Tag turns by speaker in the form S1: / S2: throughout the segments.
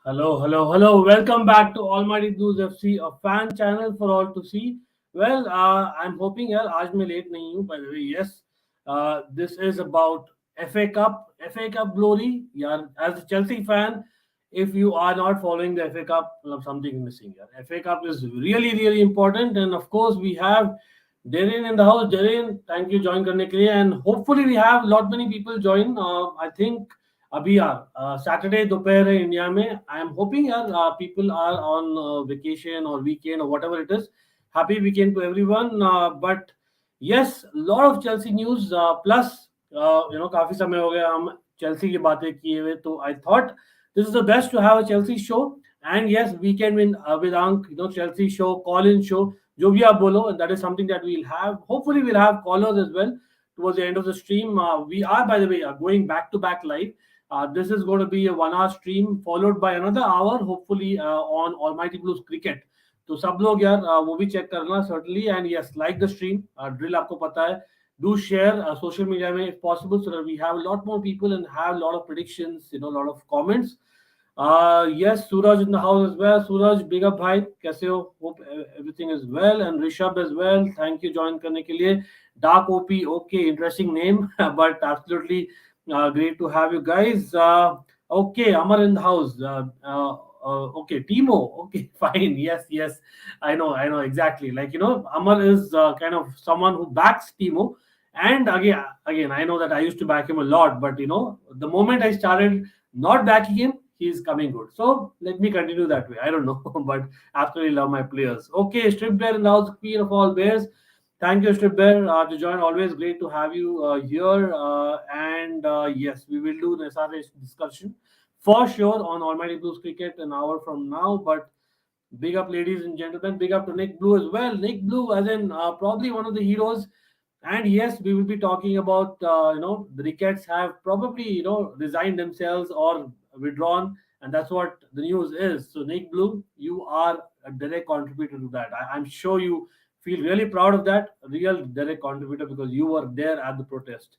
S1: Hello, hello, hello. Welcome back to Almighty Blues FC, a fan channel for all to see. Well, I'm hoping यार आज मैं late नहीं हूँ. By the way, yes, this is about FA Cup, FA Cup glory. यार, as a Chelsea fan, if you are not following the FA Cup, मतलब something is missing. यार, FA Cup is really, really important, and of course we have Darren in the house. Darren, thank you join करने के लिए, and hopefully we have lot many people join. I think. अभी यार Saturday दोपहर है India में. I am hoping यार people are on vacation और वीकेंड और whatever it is. Happy weekend to everyone. But yes, lot of Chelsea news plus काफी समय हो गया हम चेल्सी की बातें किए हुए, तो I thought this is the best to have a Chelsea show. And yes, weekend with अंक, Chelsea show, call in show, जो भी आप बोलो, that is something that we'll have. Hopefully we'll have callers as well towards the end of the stream. We are, by the way, going back to back live. This is going to be a 1 hour stream followed by another hour, hopefully on Almighty Blues Cricket. तो सब लोग यार वो भी check करना certainly. And yes, like the stream, drill आपको पता है. Do share social media में if possible, so that we have a lot more people and have a lot of predictions, a lot of comments. Yes, Suraj in the house as well. Suraj, big up bhai, कैसे हो? Hope everything is well. And Rishabh as well. Thank you join करने के लिए. Dark OP, okay, interesting name, but absolutely great to have you guys. Okay, Amar in the house. Okay, Timo. Okay, fine. Yes, yes. I know exactly. Like, Amar is kind of someone who backs Timo. And again, I know that I used to back him a lot, but the moment I started not backing him, he's coming good. So let me continue that way. I don't know, but absolutely love my players. Okay, Strip Bear in the house, queen of all bears. Thank you, Strip Bear, to join. Always great to have you here. And yes, we will do the SRH discussion for sure on Almighty Blues Cricket an hour from now. But big up, ladies and gentlemen. Big up to Nick Blue as well. Nick Blue, as in probably one of the heroes. And yes, we will be talking about, the Ricketts have probably, resigned themselves or withdrawn. And that's what the news is. So, Nick Blue, you are a direct contributor to that. I'm sure you feel really proud of that, real direct contributor, because you were there at the protest.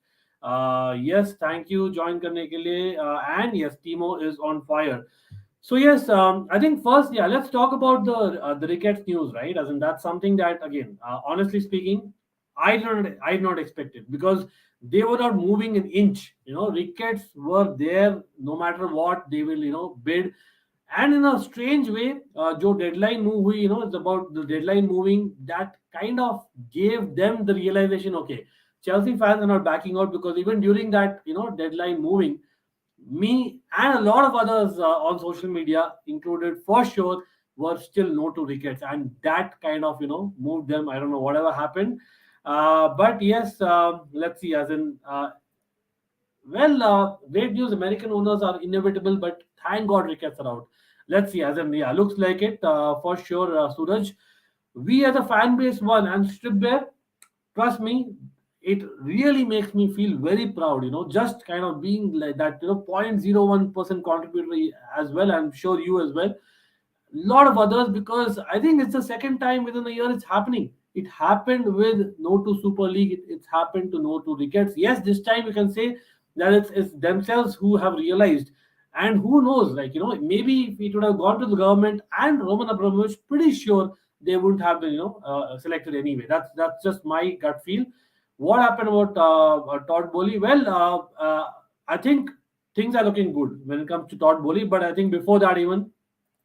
S1: Yes, thank you, join karne ke liye. And yes, Timo is on fire. So yes, I think first, yeah, let's talk about the Ricketts news, right? As in that's something that again, honestly speaking, I did not expect it, because they were not moving an inch. Ricketts were there no matter what. They will bid. And in a strange way, जो deadline move हुई, it's about the deadline moving, that kind of gave them the realization, okay, Chelsea fans are not backing out, because even during that, deadline moving, me and a lot of others on social media, included for sure, were still no to Ricketts, and that kind of moved them. I don't know whatever happened, but yes, let's see. As in, great news. American owners are inevitable, but thank God Ricketts are out. Let's see. As in, yeah, looks like it for sure. Suraj, we as a fan base won, and Strip Bear, trust me, it really makes me feel very proud. Just kind of being like that. 0.01% contributor as well. I'm sure you as well. Lot of others, because I think it's the second time within a year it's happening. It happened with No to Super League. It's happened to No to Ricketts. Yes, this time you can say that it's themselves who have realized. And who knows, like, maybe if it would have gone to the government and Roman Abramovich, pretty sure they wouldn't have been, selected anyway. That's just my gut feel. What happened about Todd Boehly? Well, I think things are looking good when it comes to Todd Boehly. But I think before that, even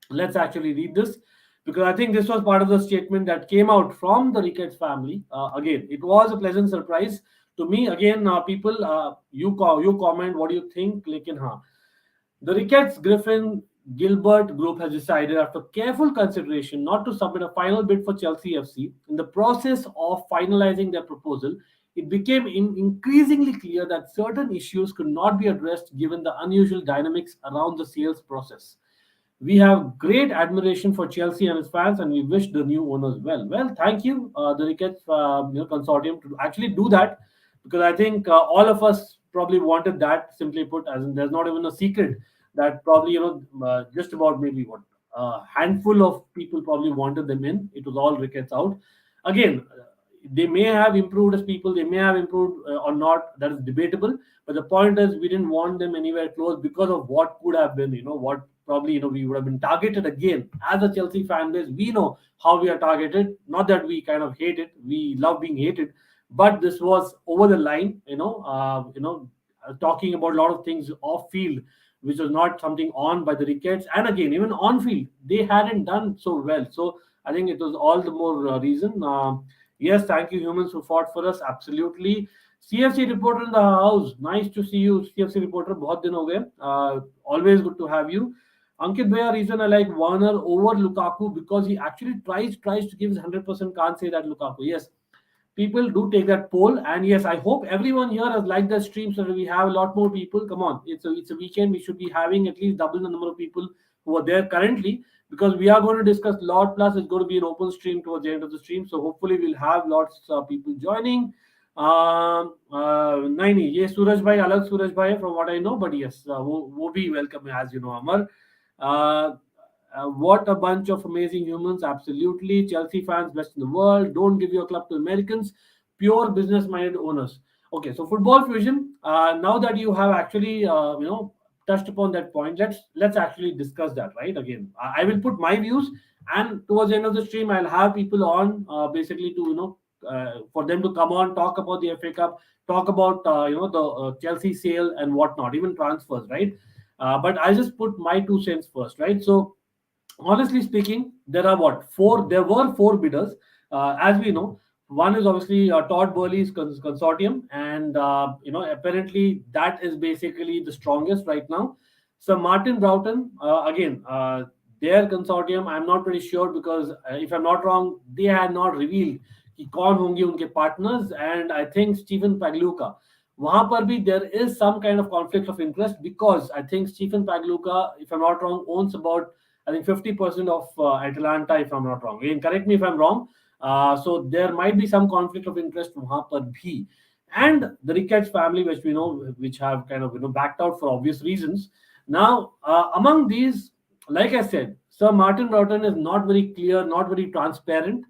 S1: let's actually read this, because I think this was part of the statement that came out from the Ricketts family. Again, it was a pleasant surprise to me. Again, people, you comment, what do you think? Lekin haan, the Ricketts Griffin Gilbert group has decided, after careful consideration, not to submit a final bid for Chelsea FC. In the process of finalizing their proposal, it became increasingly clear that certain issues could not be addressed given the unusual dynamics around the sales process. We have great admiration for Chelsea and its fans, and we wish the new owners well. Well, thank you, the Ricketts consortium, to actually do that, because I think all of us probably wanted that. Simply put, as in, there's not even a secret that probably just about maybe what a handful of people probably wanted them in. It was all Ricketts out. Again, they may have improved as people, they may have improved or not. That is debatable. But the point is, we didn't want them anywhere close because of what could have been, what probably we would have been targeted again as a Chelsea fan base. We know how we are targeted. Not that we kind of hate it. We love being hated, but this was over the line. Talking about a lot of things off field, which was not something on by the Ricketts, and again even on field they hadn't done so well. So I think it was all the more reason. Yes, thank you humans who fought for us. Absolutely. CFC reporter in the house. Nice to see you, CFC reporter. बहुत दिन हो गए. Always good to have you. Ankit Bhaiya, reason I like Warner over Lukaku because he actually tries to give his 100%. Can't say that Lukaku. Yes, people do take that poll, and yes, I hope everyone here has liked the stream so that we have a lot more people. Come on, it's a weekend. We should be having at least double the number of people who are there currently, because we are going to discuss a lot. Plus, it's going to be an open stream towards the end of the stream, so hopefully we'll have lots of people joining. नहीं ये सूरज भाई अलग सूरज भाई from what I know, but yes, वो भी welcome है, as you know, Amar. uh, what a bunch of amazing humans. Absolutely. Chelsea fans, best in the world. Don't give your club to Americans. Pure business minded owners. Okay, so Football Fusion, now that you have actually, touched upon that point, let's actually discuss that, right? Again, I will put my views, and towards the end of the stream, I'll have people on basically to, for them to come on, talk about the FA Cup, talk about, the Chelsea sale and whatnot, even transfers, right? But I'll just put my 2 cents first, right? So, honestly speaking, there are there were four bidders, as we know. One is obviously Todd Boehly's consortium, and apparently that is basically the strongest right now. So Martin Broughton, again, their consortium, I'm not pretty sure, because if I'm not wrong, they had not revealed कि कौन होंगे उनके partners, and I think Stephen Pagliuca. वहां पर भी there is some kind of conflict of interest, because I think Stephen Pagliuca, if I'm not wrong, owns about, I think, 50% of Atalanta, if I'm not wrong. Again, correct me if I'm wrong. So there might be some conflict of interest वहाँ पर भी. And the Ricketts family, which we know, which have kind of backed out for obvious reasons. Now, among these, like I said, Sir Martin Broughton is not very clear, not very transparent.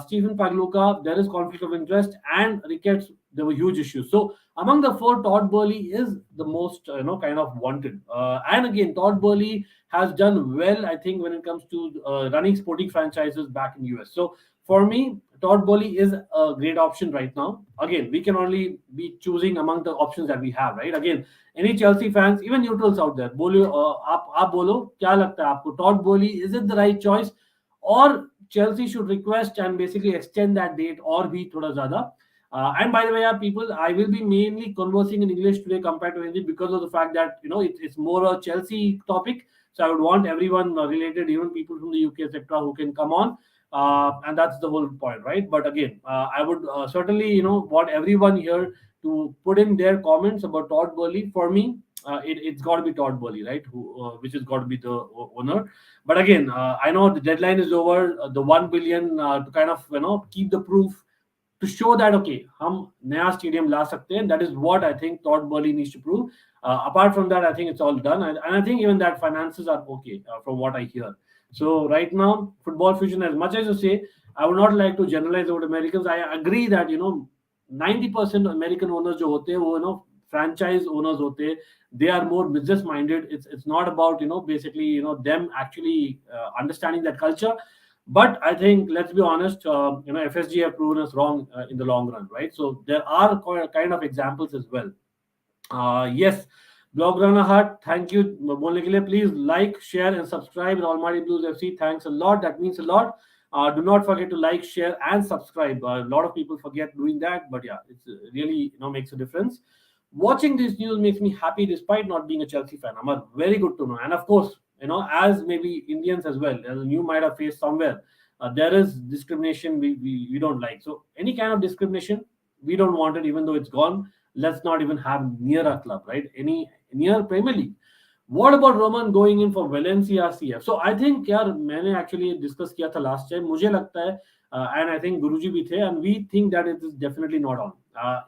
S1: Stephen Pagliuca, there is conflict of interest, and Ricketts, there were huge issues. So among the four, Todd Boehly is the most kind of wanted. And again, Todd Boehly has done well, I think, when it comes to running sporting franchises back in US. So for me, Todd Boehly is a great option right now. Again, we can only be choosing among the options that we have, right? Again, any Chelsea fans, even neutrals out there, बोलो, आप बोलो क्या लगता है आपको? Todd Boehly, is it the right choice, or Chelsea should request and basically extend that date or be thoda zyada? And by the way, people, I will be mainly conversing in English today compared to Hindi, because of the fact that it's more a Chelsea topic. So I would want everyone related, even people from the UK, etc., who can come on. And that's the whole point, right? But again, I would certainly want everyone here to put in their comments about Todd Boehly. For me, it's got to be Todd Boehly, right? Which has got to be the owner. But again, I know the deadline is over. The 1 billion to kind of keep the proof, to show that okay, हम नया stadium ला सकते हैं. That is what I think Todd Boehly needs to prove. Apart from that, I think it's all done, and I think even that finances are okay from what I hear. So right now, Football Fusion, as much as you say, I would not like to generalize about Americans. I agree that 90% American owners जो होते हैं वो franchise owners होते हैं, they are more business minded. It's not about basically them actually understanding that culture. But I think, let's be honest, FSG have proven us wrong in the long run, right? So there are kind of examples as well. Yes, Blog Runner Hut, thank you. बोलने के लिए, please like, share, and subscribe in Almighty Blues FC. Thanks a lot. That means a lot. Do not forget to like, share, and subscribe. A lot of people forget doing that, but yeah, it's really makes a difference. Watching this news makes me happy, despite not being a Chelsea fan. I'm very good to know. And of course, as maybe Indians as well, as you might have faced somewhere, there is discrimination we don't like. So any kind of discrimination, we don't want it, even though it's gone. Let's not even have near a club, right? Any near Premier League. What about Roman going in for Valencia CF? So I think यार मैंने actually discuss किया था last time. मुझे लगता है and I think गुरुजी भी थे, and we think that it is definitely not on.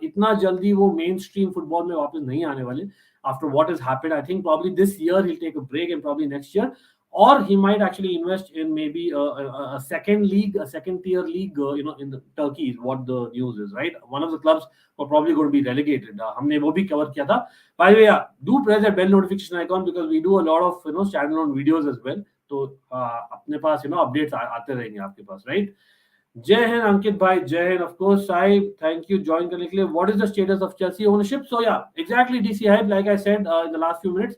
S1: इतना जल्दी वो mainstream football में वापस नहीं आने वाले. After what has happened, I think probably this year he'll take a break, and probably next year. or he might actually invest in maybe a second league, a second tier league, in the Turkey is what the news is, right? One of the clubs were probably going to be relegated. हमने वो भी cover किया था. By the way, yeah, do press that bell notification icon because we do a lot of standalone videos as well. तो अपने पास updates आते रहेंगे आपके पास, right? Jai Hind, Ankit bhai, Jai Hind. Of course, Sai, thank you. Join करने के लिए. What is the status of Chelsea ownership? So yeah, exactly. DC Hype, like I said in the last few minutes,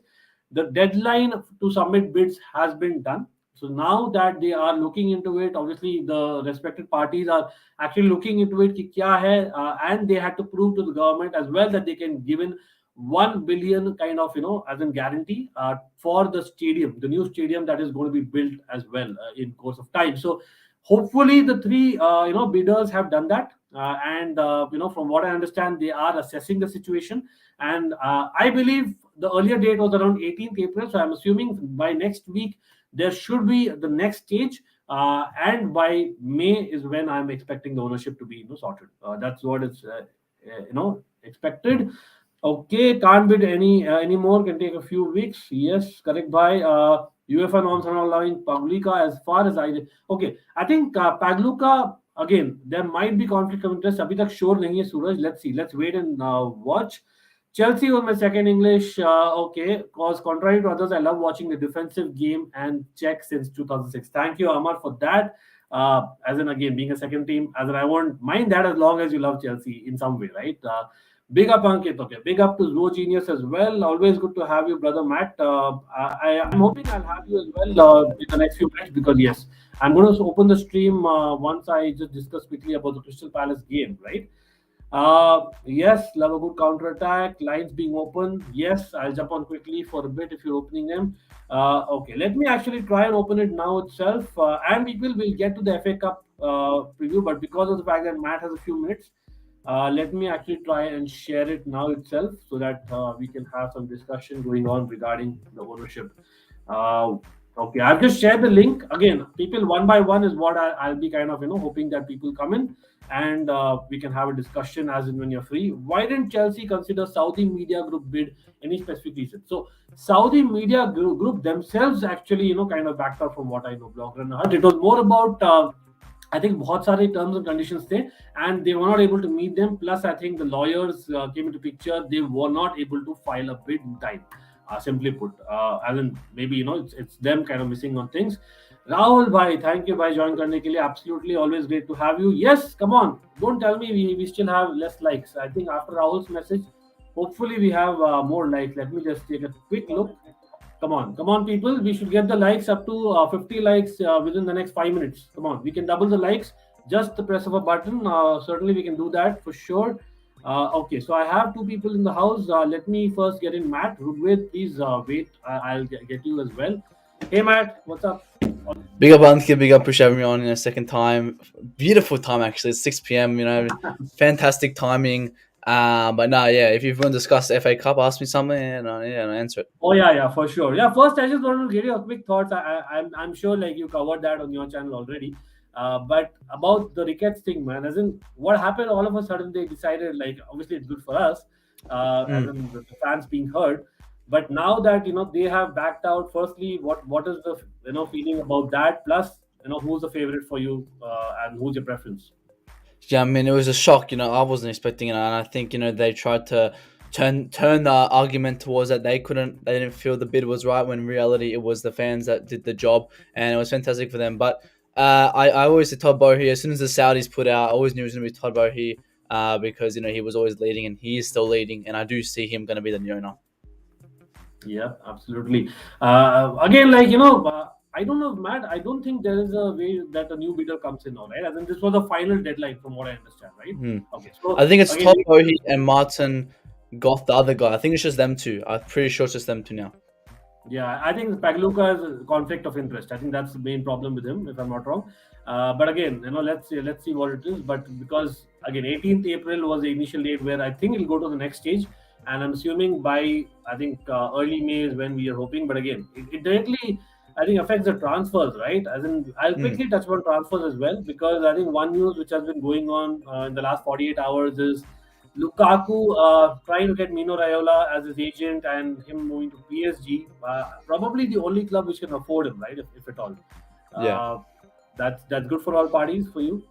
S1: the deadline to submit bids has been done. So now that they are looking into it, obviously the respected parties are actually looking into it. कि क्या है, and they had to prove to the government as well that they can give in 1 billion kind of as a guarantee for the stadium, the new stadium that is going to be built as well in course of time. So hopefully the three bidders have done that, and from what I understand they are assessing the situation, and I believe the earlier date was around 18th April, so I'm assuming by next week there should be the next stage, and by May is when I'm expecting the ownership to be sorted. That's what is expected. Okay, can't bid anymore, can take a few weeks. Yes, correct. By UEFA norms are not allowing Pagliuca as far as I. Okay, I think Pagliuca, again, there might be conflict of interest. Abhi tak sure nahi hai, Suraj. Let's see. Let's wait and watch. Chelsea was my second English. Okay, because contrary to others, I love watching the defensive game and check since 2006. Thank you, Amar, for that. As in, again, being a second team, as in, I won't mind that as long as you love Chelsea in some way, right? Big up, Ankit. Okay, big up to Zo Genius as well. Always good to have you, brother Matt. I'm hoping I'll have you as well in the next few minutes because yes, I'm going to open the stream once I just discuss quickly about the Crystal Palace game, right? Yes, love a good counter attack. Lines being open. Yes, I'll jump on quickly for a bit if you're opening them. Okay, let me actually try and open it now itself, and people will get to the FA Cup preview. But because of the fact that Matt has a few minutes. Let me actually try and share it now itself so that we can have some discussion going on regarding the ownership. Okay, I've just shared the link. Again, people one by one is what I'll be kind of hoping that people come in and we can have a discussion as in when you're free. Why didn't Chelsea consider Saudi media group bid? Any specific reason? So Saudi media group themselves actually kind of backed out from what I know. Blogger and Hut. It was more about. I think बहुत सारे terms and conditions थे and they were not able to meet them. Plus, I think the lawyers came into picture. They were not able to file a bid in time. Simply put, as in maybe it's them kind of missing on things. Rahul bhai, thank you bhai join करने के लिए. Absolutely, always great to have you. Yes, come on. Don't tell me we still have less likes. I think after Rahul's message, hopefully we have more likes. Let me just take a quick look. Come on, people. We should get the likes up to 50 likes within the next 5 minutes. Come on, we can double the likes. Just the press of a button. Certainly, we can do that for sure. Okay, so I have two people in the house. Let me first get in Matt. Rugved, please wait. I'll get you as well. Hey, Matt, what's up?
S2: Big up, Ankit. Big up, push having me on in a second time. Beautiful time, actually. It's 6 p.m., fantastic timing. But no, yeah, if you want to discuss the FA Cup, ask me something and I'll answer it.
S1: Oh, yeah, for sure. Yeah, first, I just wanted to get your quick thoughts. I'm sure like you covered that on your channel already. But about the Ricketts thing, man, as in what happened, all of a sudden they decided, like, obviously it's good for us, as in the fans being heard. But now that they have backed out, firstly, what is the feeling about that? Plus, who's the favorite for you, and who's your preference?
S2: Yeah, I mean, it was a shock. I wasn't expecting it, and I think they tried to turn the argument towards that they didn't feel the bid was right, when in reality it was the fans that did the job, and it was fantastic for them. But I always said Todd Boehly. As soon as the Saudis put out, I always knew it was going to be Todd Boehly because he was always leading, and he is still leading, and I do see him going to be the new owner.
S1: Yeah, absolutely. Again, like I don't know, Matt. I don't think there is a way that a new bidder comes in now, right? I think this was the final deadline, from what I understand, right? Okay, so
S2: I think it's Todd Boehly and Martin Goff, the other guy. I think it's just them two. I'm pretty sure it's just them two now.
S1: Yeah, I think Pagliuca has a conflict of interest. I think that's the main problem with him, if I'm not wrong. But again, let's see what it is. But because again, 18th April was the initial date where I think it'll go to the next stage, and I'm assuming by I think early May is when we are hoping. But again, it directly I think affects the transfers, right? As in, I'll quickly touch on transfers as well, because I think one news which has been going on in the last 48 hours is Lukaku trying to get Mino Riola as his agent and him moving to PSG. Probably the only club which can afford him, right? If at all.
S2: Yeah.
S1: Uh, that's good for all parties for you.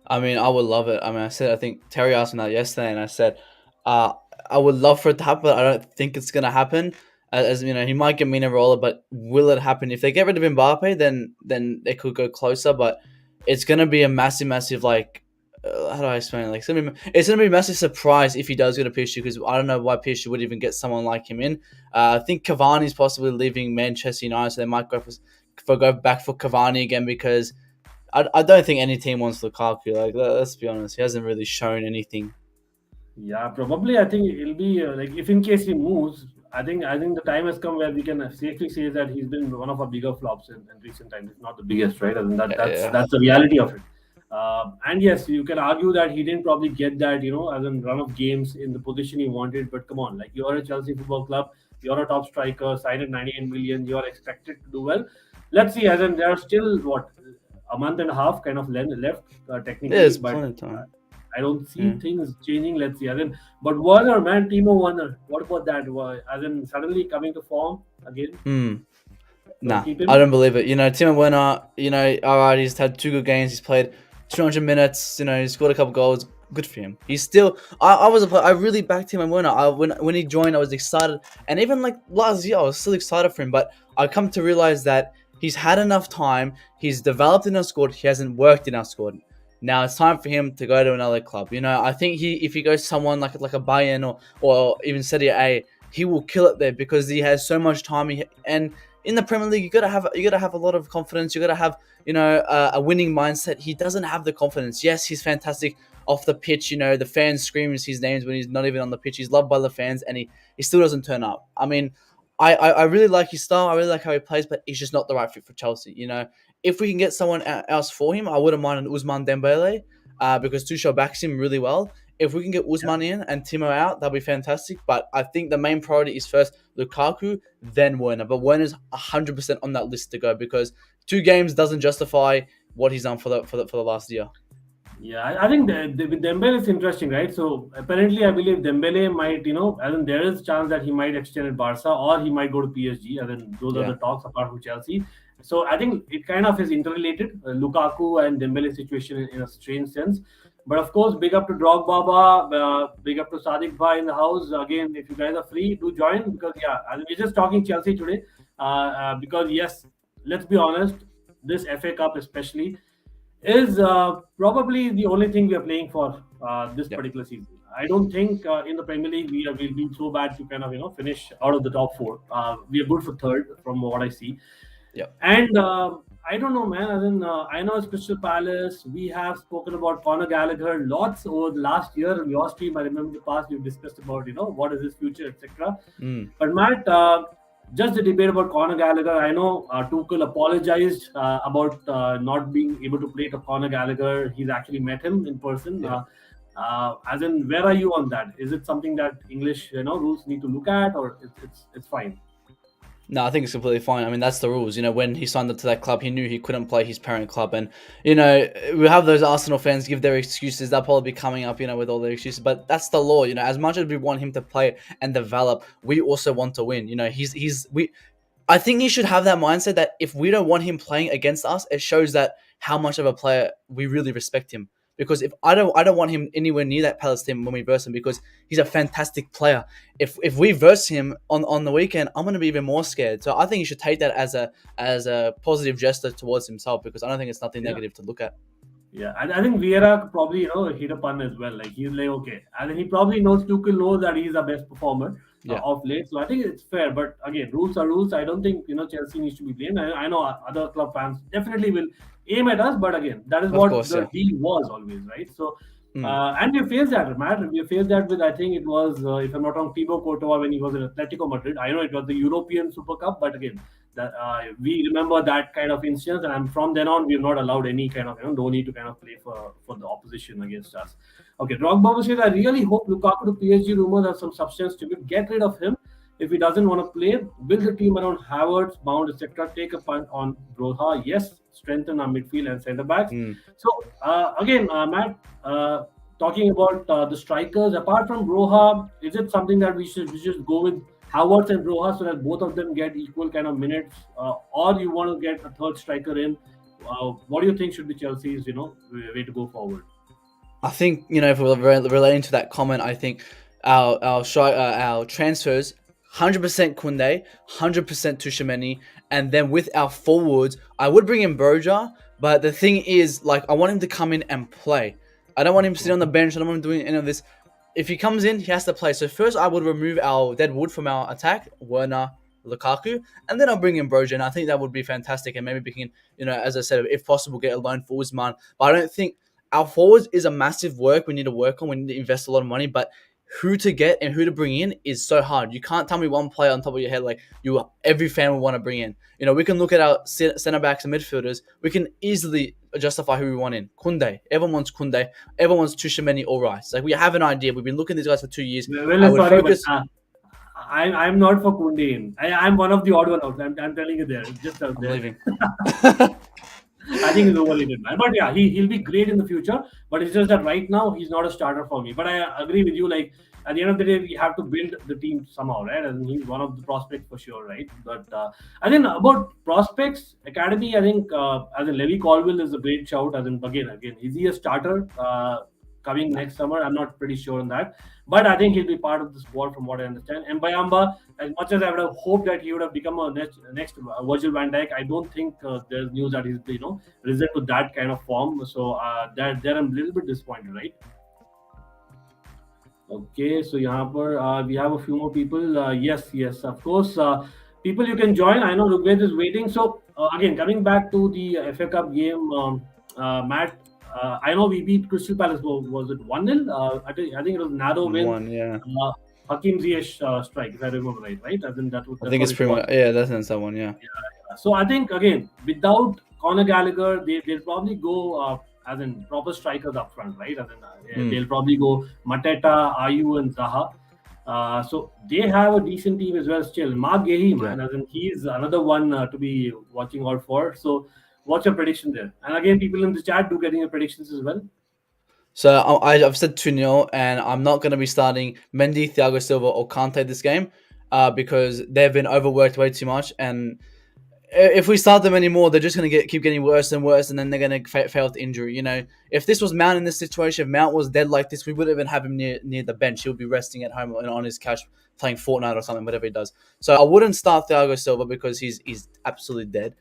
S2: I mean, I would love it. I mean, I think Terry asked me that yesterday, and I said, uh, I would love for it to happen, but I don't think it's gonna happen. As you know, he might get Mino Riola, but will it happen? If they get rid of Mbappe, then they could go closer. But it's gonna be a massive like. How do I explain it? Like, it's gonna be a massive surprise if he does go to PSG, because I don't know why PSG would even get someone like him in. I think Cavani's possibly leaving Manchester United, so they might go back for Cavani again, because I don't think any team wants Lukaku. Like, let's be honest, he hasn't really shown anything.
S1: Yeah, probably. I think it'll be like if in case he moves, I think the time has come where we can safely say that he's been one of our bigger flops in recent times. If not the biggest, right? I mean,
S2: Yeah,
S1: that's the reality of it. And yes, you can argue that he didn't probably get that, as in run of games in the position he wanted. But come on, like you're a Chelsea Football Club, you're a top striker, signed at 98 million, you're expected to do well. Let's see. As in, there are still what a month and a half kind of left technically,
S2: there's
S1: but
S2: plenty of time.
S1: I don't see
S2: Yeah.
S1: things changing. Let's see. As in, but Werner, man, Timo Werner. What about that? As in, suddenly coming to form again.
S2: Hmm.
S1: So
S2: Nah,
S1: keep
S2: I
S1: him.
S2: don't believe it. Timo Werner, alright, he's had 2 good games. He's played 200 minutes. He scored a couple goals. Good for him. He's still. I really backed him and Werner. When he joined, I was excited, and even like last year, I was still excited for him. But I come to realize that he's had enough time. He's developed in our squad. He hasn't worked in our squad. Now it's time for him to go to another club. I think if he goes to someone like a Bayern or even Serie A, he will kill it there, because he has so much time. And in the Premier League, you gotta have a lot of confidence. You gotta have a winning mindset. He doesn't have the confidence. Yes, he's fantastic off the pitch. The fans scream his names when he's not even on the pitch. He's loved by the fans, and he still doesn't turn up. I mean, I really like his style. I really like how he plays, but he's just not the right fit for Chelsea. If we can get someone else for him, I wouldn't mind an Usman Dembele, because Tuchel backs him really well. If we can get
S1: Yeah.
S2: Usman in and Timo out, that'd be fantastic. But I think the main priority is first Lukaku, then Werner. But Werner's 100% on that list to go, because 2 games doesn't justify what he's done for the last year.
S1: Yeah, I think with Dembele it's interesting, right? So apparently, I believe Dembele might, as in there is chance that he might extend at Barca or he might go to PSG. And then those are
S2: Yeah.
S1: the talks apart from Chelsea. So I think it kind of is interrelated, Lukaku and Dembele situation in a strange sense. But of course, big up to Drogba, big up to Sadiq Bhai in the house. Again, if you guys are free, do join, because yeah, I mean, we're just talking Chelsea today. Because yes, let's be honest, this FA Cup especially is probably the only thing we are playing for this
S2: Yep.
S1: particular season. I don't think in the Premier League we'll be so bad to kind of finish out of the top four. We are good for third from what I see,
S2: Yep.
S1: and I don't know, man. As in, I know it's Crystal Palace. We have spoken about Conor Gallagher lots over the last year on your stream. I remember the past we've discussed about what is his future, etc.
S2: Mm.
S1: But Matt, just the debate about Conor Gallagher. I know Tuchel apologized about not being able to play to Conor Gallagher. He's actually met him in person.
S2: Yeah.
S1: As in, where are you on that? Is it something that English rules need to look at, or it's fine?
S2: No, I think it's completely fine. I mean, that's the rules. When he signed up to that club, he knew he couldn't play his parent club. And, we have those Arsenal fans give their excuses. They'll probably be coming up, with all their excuses. But that's the law. As much as we want him to play and develop, we also want to win. I think he should have that mindset that if we don't want him playing against us, it shows that how much of a player we really respect him. Because if I don't want him anywhere near that Palace team when we verse him, because he's a fantastic player. If we verse him on the weekend, I'm gonna be even more scared. So I think he should take that as a positive gesture towards himself, because I don't think it's nothing
S1: Yeah.
S2: negative to look at.
S1: Yeah, and I think Vieira probably hit a pun as well. Like he's like okay, and then he probably knows Tuchel knows that he's the best performer
S2: Yeah,
S1: of late. So I think it's fair. But again, rules are rules. I don't think Chelsea needs to be blamed. I know other club fans definitely will aim at us, but again, that is
S2: of
S1: what
S2: course.
S1: the
S2: Yeah.
S1: deal was always, right? So.
S2: Mm.
S1: And we faced that, Matt. We faced that with, I think it was, if I'm not wrong, Thibaut Courtois when he was in Atletico Madrid. I know it was the European Super Cup, but again, that we remember that kind of instance, and from then on, we've not allowed any kind of no need to kind of play for the opposition against us. Okay, Drogba says, I really hope Lukaku to PSG rumors have some substance to it. Get rid of him if he doesn't want to play. Build the team around Havertz, Mount, etc. Take a punt on Broha. Yes, strengthen our midfield and centre backs.
S2: Mm.
S1: So again, Matt. talking about the strikers, apart from Broha, is it something that we should go with Havertz and Broha so that both of them get equal kind of minutes, or you want to get a third striker in? What do you think should be Chelsea's way to go forward?
S2: I think, if we're relating to that comment, I think our transfers, 100% Kunde, 100% Tushimeni, and then with our forwards, I would bring in Broja, but the thing is, like, I want him to come in and play. I don't want him sitting on the bench. I don't want him doing any of this. If he comes in, he has to play. So first, I would remove our dead wood from our attack, Werner, Lukaku, and then I'll bring in Broja, and I think that would be fantastic. And maybe we can, as I said, if possible, get a loan for Usman. But I don't think our forwards is a massive work we need to work on. We need to invest a lot of money, but who to get and who to bring in is so hard. You can't tell me one player on top of your head like every fan will want to bring in. We can look at our centre backs and midfielders. We can easily justify who we want in. Kunde. Everyone wants Kunde. Everyone wants Tushimeni or Rice. Like, we have an idea. We've been looking at these guys for 2 years.
S1: Well, sorry, but I'm not for Kunde in. I'm one of the odd one out. I'm telling you there. It's just out
S2: I'm
S1: there.
S2: leaving.
S1: I think he's overrated, man. But yeah, he'll be great in the future. But it's just that right now he's not a starter for me. But I agree with you. Like, at the end of the day, we have to build the team somehow, right? And he's one of the prospects for sure, right? But I think about prospects academy, I think as in Levy Colville is a great shout. As in again, is he a starter coming next summer? I'm not pretty sure on that. But I think he'll be part of the squad from what I understand. And Bayamba, as much as I would have hoped that he would have become a next Virgil van Dijk, I don't think there's news that he's risen to that kind of form. So there I'm a little bit disappointed, right? Okay, so यहाँ पर we have a few more people. Yes, of course. People, you can join. I know Rugved is waiting. So again, coming back to the FA Cup game, Matt. I know we beat Crystal Palace. Was it 1-0? I think it was narrow win.
S2: One, yeah.
S1: Hakim Ziyech strike, if I remember right, right? I think
S2: I think it's pretty much, yeah, that's that one, yeah.
S1: So I think again, without Conor Gallagher, they'll probably go as in proper strikers up front, right? As in, they'll probably go Mateta, Ayu, and Zaha. So they have a decent team as well. Still, Mark Gehi, man, as in he's another one to be watching out for. So, what's your prediction there? And again, people in the chat do getting your predictions as well.
S2: So I've said 2-0, and I'm not going to be starting Mendy, Thiago Silva, or Kante this game because they've been overworked way too much. And if we start them anymore, they're just going to keep getting worse and worse, and then they're going to fail with injury. If this was Mount in this situation, if Mount was dead like this, we wouldn't even have him near the bench. He would be resting at home on his couch playing Fortnite or something, whatever he does. So I wouldn't start Thiago Silva because he's absolutely dead.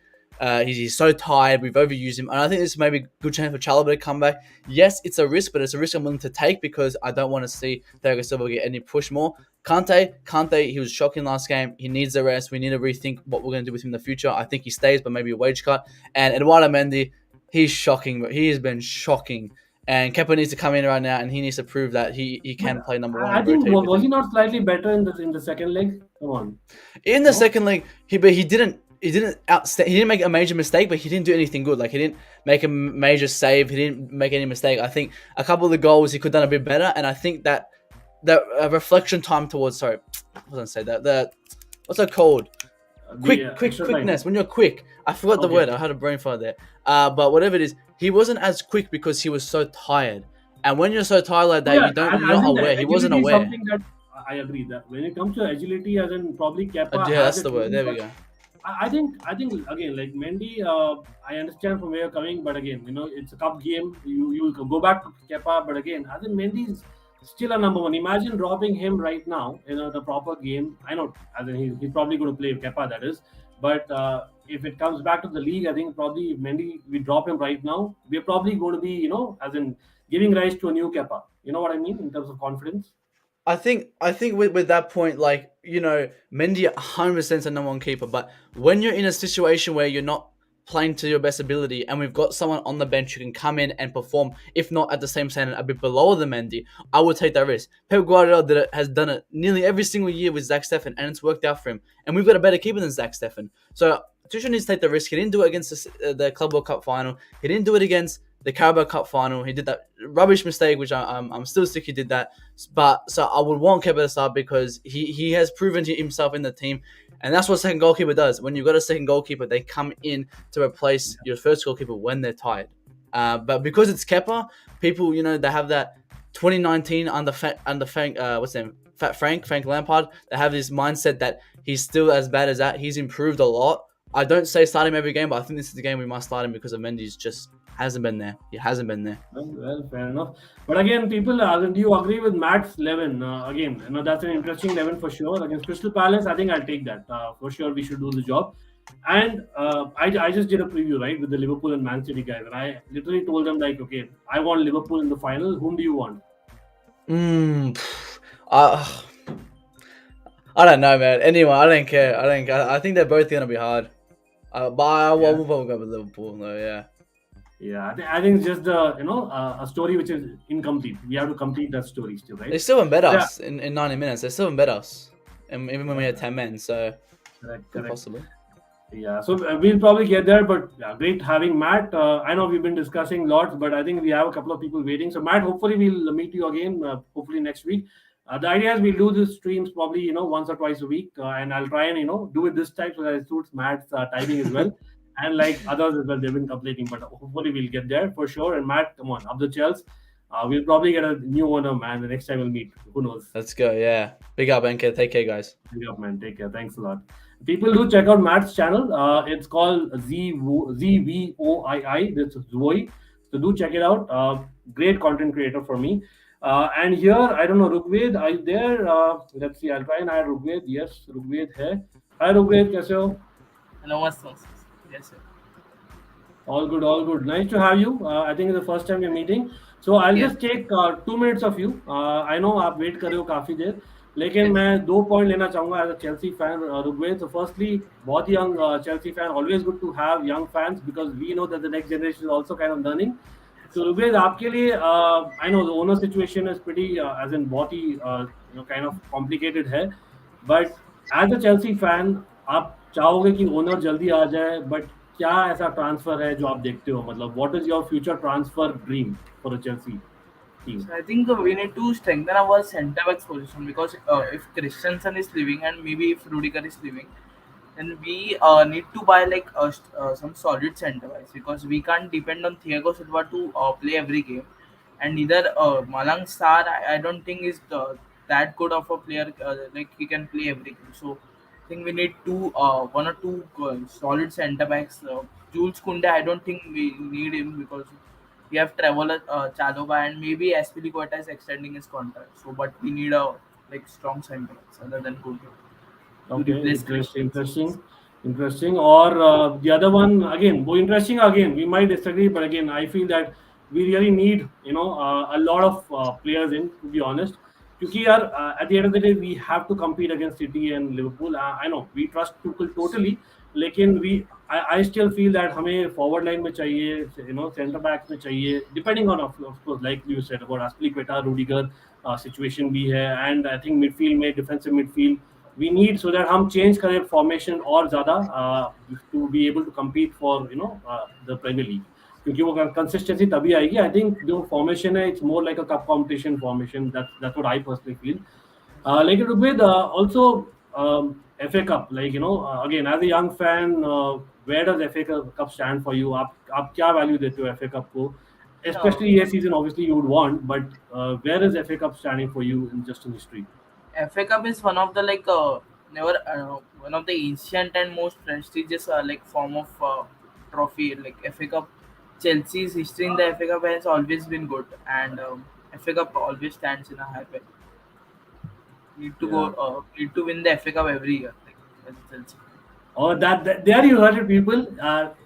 S2: He's so tired. We've overused him, and I think this may be a good chance for Chalobah to come back. Yes, it's a risk, but it's a risk I'm willing to take because I don't want to see Thiago Silva get any push more. Kante, he was shocking last game. He needs a rest. We need to rethink what we're going to do with him in the future. I think he stays, but maybe a wage cut. And Eduardo Mendy, he's shocking. He has been shocking. And Kepa needs to come in right now, and he needs to prove that he can play number one.
S1: I think was he not slightly better in the second leg? Come on.
S2: In the second leg, he didn't make a major mistake, but he didn't do anything good. Like, he didn't make a major save. He didn't make any mistake. I think a couple of the goals he could have done a bit better, and I think that reflection time towards I wasn't say that what's it called? Quickness. When you're quick, I forgot the word. I had a brain fart there. But whatever it is, he wasn't as quick because he was so tired. And when you're so tired like that, you're not aware. He wasn't aware.
S1: Something that I agree that when it comes to agility, as in probably Kepa.
S2: Yeah, that's the word. There we go.
S1: I think again, like Mendy, I understand from where you're coming, but again, it's a cup game. You will go back to Kepa, but again, I think Mendy's still a number one. Imagine dropping him right now in the proper game. I know, as in he's probably going to play Kepa, that is. But if it comes back to the league, I think probably Mendy, we drop him right now. We're probably going to be, as in giving rise to a new Kepa. You know what I mean in terms of confidence.
S2: I think with that point, like, Mendy 100% is a number one keeper. But when you're in a situation where you're not playing to your best ability, and we've got someone on the bench who can come in and perform, if not at the same standard, a bit below the Mendy, I would take that risk. Pep Guardiola has done it nearly every single year with Zach Steffen, and it's worked out for him. And we've got a better keeper than Zach Steffen. So Tuchel needs to take the risk. He didn't do it against the Club World Cup final. He didn't do it against the Carabao Cup final. He did that rubbish mistake, which I'm still sick he did that. But so I would want Kepa to start because he has proven himself in the team. And that's what a second goalkeeper does. When you've got a second goalkeeper, they come in to replace your first goalkeeper when they're tired. But because it's Kepa, people, they have that 2019 under Frank what's his name Frank Lampard, they have this mindset that he's still as bad as that. He's improved a lot. I don't say start him every game, but I think this is the game we must start him because of Mendy's just hasn't been there. He hasn't been there.
S1: Well, fair enough. But again, people, do you agree with Matt's 11? Again, that's an interesting 11 for sure. Against Crystal Palace, I think I'll take that. For sure, we should do the job. And I just did a preview, right, with the Liverpool and Man City guys. And I literally told them, like, okay, I want Liverpool in the final. Whom do you want?
S2: Uh, I don't know, man. Anyway, I don't care. I think they're both going to be hard. But I will probably go with Liverpool, though, yeah.
S1: Yeah, I think it's just a story which is incomplete. We have to complete that story still, right?
S2: They still embed us in 90 minutes. They still embed us, and even when we had 10 men, so
S1: correct.
S2: possibly.
S1: Yeah, so we'll probably get there, but yeah, great having Matt. I know we've been discussing lots, but I think we have a couple of people waiting. So Matt, hopefully we'll meet you again, hopefully next week. The idea is we'll do these streams probably once or twice a week, and I'll try and do it this time so that it suits Matt's timing as well, and like others as well. They've been complaining, but hopefully we'll get there for sure. And Matt, come on, up the Chelsea. We'll probably get a new owner, man. The next time we'll meet, who knows?
S2: Let's go, yeah. Big up, Ankit. Take care, guys.
S1: Big up, man. Take care. Thanks a lot. People do check out Matt's channel. It's called ZVOII. This is Zvoi. So do check it out. Great content creator for me. And here, I don't know, Rugved, are you there? Let's see. I'll try and add Rugved. Yes, Rugved here. Hi, Rugved. Kaise ho?
S3: Hello, yes, sir.
S1: All good, all good. Nice to have you. I think it's the first time we're meeting. So I'll just take 2 minutes of you. I know आप wait कर रहे हो काफी देर, लेकिन मैं 2 point लेना चाहूंगा as a Chelsea fan Rugved. So firstly, बहुत young Chelsea fan. Always good to have young fans because we know that the next generation is also kind of learning. So Rugved, आपके लिए I know the owner situation is pretty as in बहुत ही kind of complicated है, but as a Chelsea fan, आप चाहोगे कि owner जल्दी आ जाए, but क्या ऐसा ट्रांसफर है जो आप देखते हो? मतलब what is your future transfer dream for a Chelsea team?
S3: So I think we need to strengthen our centre backs position because if Christensen is leaving and maybe if Rudiger is leaving, then we need to buy like some solid centre backs because we can't depend on Thiago Silva to play every game, and neither Malang Sarr I don't think is that good of a player like he can play every game. So I think we need one or two solid centre backs. Jules Koundé, I don't think we need him because we have Trevor Chalobah and maybe Aspilicueta is extending his contract. So, but we need a like strong centre backs other than Koundé.
S1: Okay, interesting. Or the other one again, more interesting again. We might disagree, but again, I feel that we really need a lot of players in. To be honest, because at the end of the day, we have to compete against City and Liverpool. I know we trust Tuchel totally, लेकिन I still feel that हमें forward line में चाहिए, center backs में चाहिए, depending on of course like you said about Aspilicueta, Rudiger situation भी है, and I think midfield में defensive midfield we need so that हम change करें formation और ज़्यादा to be able to compete for the Premier League. क्योंकि वो consistency तभी आएगी. I think जो formation है, it's more like a cup competition formation. That's what I personally feel. Like Rubid, also FA Cup, like again as a young fan, where does FA Cup stand for you? आप क्या value देते हो FA Cup को? Especially this season, obviously you would want, but where is FA Cup standing for you in history?
S3: FA Cup is one of the one of the ancient and most prestigious like form of trophy. Like FA Cup, Chelsea's history in the FA Cup has always been good, and FA Cup always stands in a high place. Need to win the FA Cup every year, like as Chelsea.
S1: Oh, that there you heard it, people.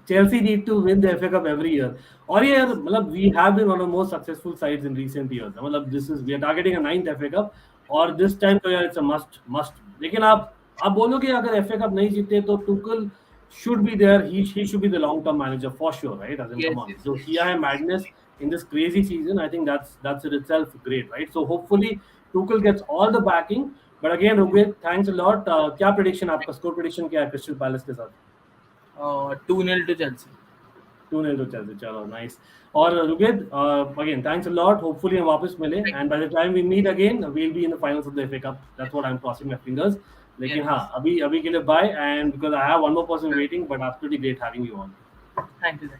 S1: Chelsea need to win the FA Cup every year. और ये मतलब we have been one of the most successful sides in recent years. मतलब we are targeting a 9th FA Cup, और this time तो यार it's a must. लेकिन आप बोलोगे अगर FA Cup नहीं जीते तो Tuchel should be there. He should be the long-term manager for sure, right? As in, come on. So किया है madness in this crazy season. I think that's in itself great, right? So hopefully Tuchel gets all the backing. But again, Rugved, thanks a lot. क्या prediction आपका score prediction क्या है Crystal Palace के साथ?
S3: 2-0 to Chelsea.
S1: 2-0 to Chelsea. चलो nice. और Rugved, again thanks a lot. Hopefully हम वापस मिले. And by the time we meet again, we'll be in the finals of the FA Cup. That's what I'm crossing my fingers. लेकिन हाँ, अभी के लिए bye. And because I have one more person waiting, but absolutely great having you on.
S3: Thank you.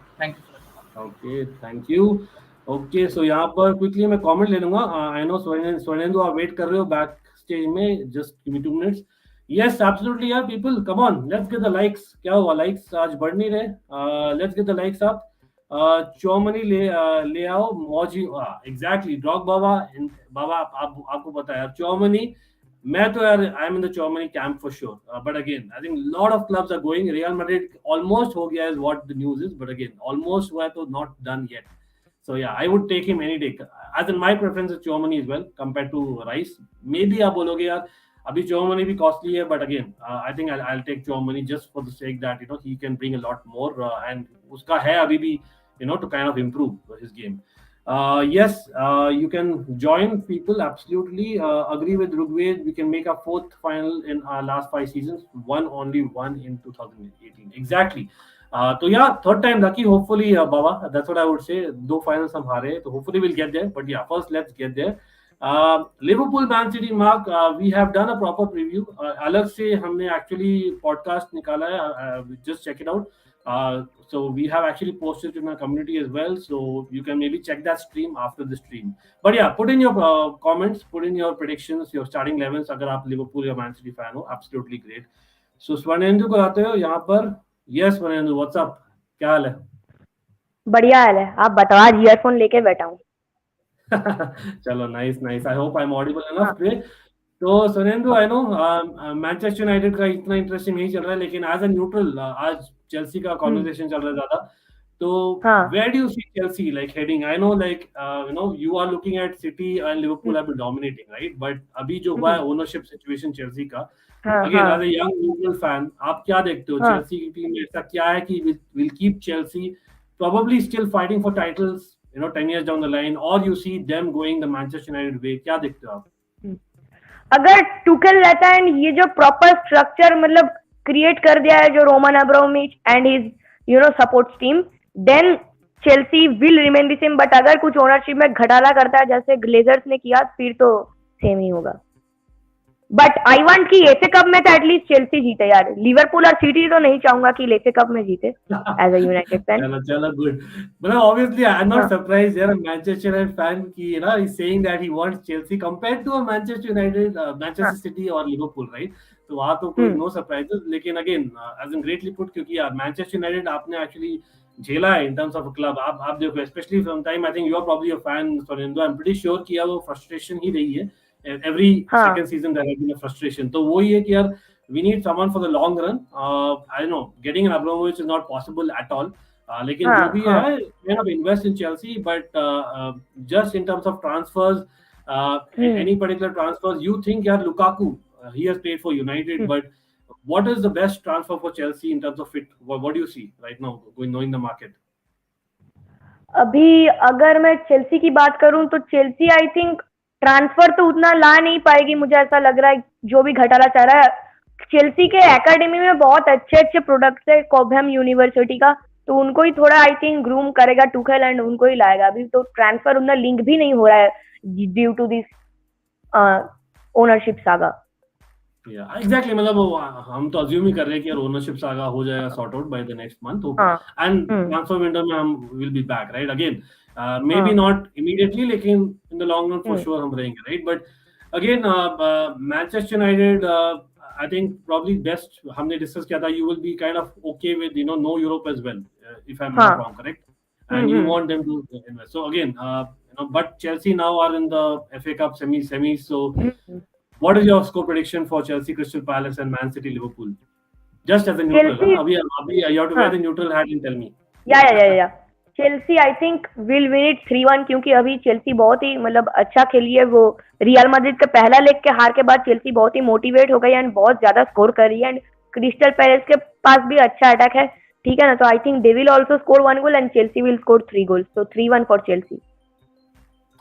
S1: Okay, thank you. Okay, so यहाँ पर quickly मैं comment ले लूंगा. आई नो स्वर्णेंदु आप वेट कर रहे हो बैक स्टेज में. Just give me 2 minutes. Yes absolutely यार people come on let's get the likes. क्या हुआ लाइक्स आज बढ़ नहीं रहे? Let's get the likes up. Tchouameni ले आओ मौजी. एग्जैक्टली ड्रॉग बाबा. बाबा आपको पता है यार चौमनी. मैं तो यार I am in the Tchouameni camp for sure. But again I think lot of clubs are going. Real Madrid almost हो गया is what the news is. But again almost हुआ है तो not done yet. So yeah, I would take him any day. As in my preference is Chouamani as well compared to Rice. Maybe आप बोलोगे यार अभी Chouamani भी costly है, but again I think I'll take Chouamani just for the sake that he can bring a lot more and उसका है अभी भी to kind of improve his game. Yes, you can join people absolutely. Agree with Rugved. We can make a fourth final in our last 5 seasons. Only one in 2018. Exactly. तो yeah third time lucky hopefully बाबा. That's what I would say. 2 finals हम हारे तो hopefully will get there. But yeah first let's get there. Liverpool Man City mark. We have done a proper preview. अलग से हमने actually podcast निकाला है. Just check it out. So we have actually posted in our community as well, so you can maybe check that stream after the stream. But yeah, put in your comments, put in your predictions, your starting 11s अगर आप Liverpool या Man City fan हो. Absolutely great. So Swarnendu को आते हो यहाँ पर. Yes Swarnendu what's up. क्या हाल है?
S4: बढ़िया हाल है. आप बताओ. आज ईयरफोन लेके बैठा हूँ.
S1: चलो nice nice. I hope I am audible enough. Great. तो Surendra I know Manchester United का इतना इंटरेस्टिंग नहीं चल रहा है लेकिन एज अ न्यूट्रल आज चेल्सी का कॉन्वर्सेशन चल रहा है ज्यादा. तो where do you see Chelsea like heading? I know like you are looking at City and Liverpool have been dominating right. But अभी जो हुआ है ओनरशिप सिचुएशन चेल्सी का, again as a young neutral fan आप क्या देखते हो? Chelsea की टीम में ऐसा क्या है कि will keep Chelsea probably still fighting for titles 10 years down the line, or you see them going the Manchester United way? क्या देखते हो आप?
S4: अगर टुकेल रहता है एंड ये जो प्रॉपर स्ट्रक्चर मतलब क्रिएट कर दिया है जो Roman Abramovich and his support team, then Chelsea will remain the same. But अगर कुछ ओनरशिप में घटाला करता है जैसे ग्लेजर्स ने किया फिर तो सेम ही होगा. बट आई वांट कि एफए कप में तो एटलीस्ट चेल्सी जीते यार. लिवरपूल और सिटी तो नहीं चाहूंगा कि एफए कप में जीते एज अ यूनाइटेड फैन.
S1: चलो गुड. मतलब obviously I am not surprised यार. मैनचेस्टर यूनाइटेड फैन की he is saying that he wants Chelsea compared to Manchester United, Manchester City और लिवरपूल राइट. तो वहां तो कोई नो सरप्राइजेस. लेकिन again as in greatly put क्योंकि यार मैनचेस्टर यूनाइटेड आपने एक्चुअली झेला है in terms of a club. आप देखो specially from time I think you are probably a fan for. I am pretty sure कि वो फ्रस्ट्रेशन ही रही है. Every second season there has been a frustration. तो वही है कि यार we need someone for the long run. I know getting an Abramovich is not possible at all. लेकिन जो भी है kind of invest in Chelsea, but just in terms of transfers, any particular transfers you think यार Lukaku he has played for United, but what is the best transfer for Chelsea in terms of fit? What do you see right now knowing the market?
S4: अभी अगर मैं Chelsea की बात करूं तो Chelsea I think transfer तो उतना ला नहीं पाएगी. मुझे ऐसा लग रहा है जो भी घटाला चाह रहा है. चेल्सी के एकेडमी में बहुत अच्छे अच्छे प्रोडक्ट्स है कॉबहम यूनिवर्सिटी का, तो उनको ही थोड़ा आई थिंक ग्रूम करेगा टुखेल एंड उनको ही लाएगा. अभी तो ट्रांसफर उतना लिंक भी नहीं हो रहा है due to this ownership saga.
S1: Exactly. मतलब हम तो अज्यूम ही कर रहे हैं कि ओनरशिप सागा हो जाएगा sort out by the next month. And transfer window में हम will be back right again. Maybe not immediately, लेकिन in the long run for sure हम रहेंगे right. But again Manchester United I think probably best हमने discuss किया था you will be kind of okay with no Europe as well if I'm not wrong correct. And you want them to invest. So again but Chelsea now are in the FA Cup semis. So what is your score prediction for Chelsea, Crystal Palace and Man City, Liverpool? Just as a neutral. अभी you have to wear the neutral hat and tell me.
S4: Yeah. Chelsea I think will win it 3-1 क्योंकि अभी Chelsea बहुत ही मतलब अच्छा खेली है. वो real Madrid के पहला लेग के हार के बाद चेल्सी बहुत ही मोटिवेट हो गई एंड बहुत ज्यादा स्कोर कर रही है. एंड क्रिस्टल पैलेस के पास भी अच्छा अटैक है ठीक है ना. तो I think they will also score 1 goal and Chelsea will score 3 goals. So 3-1 for Chelsea.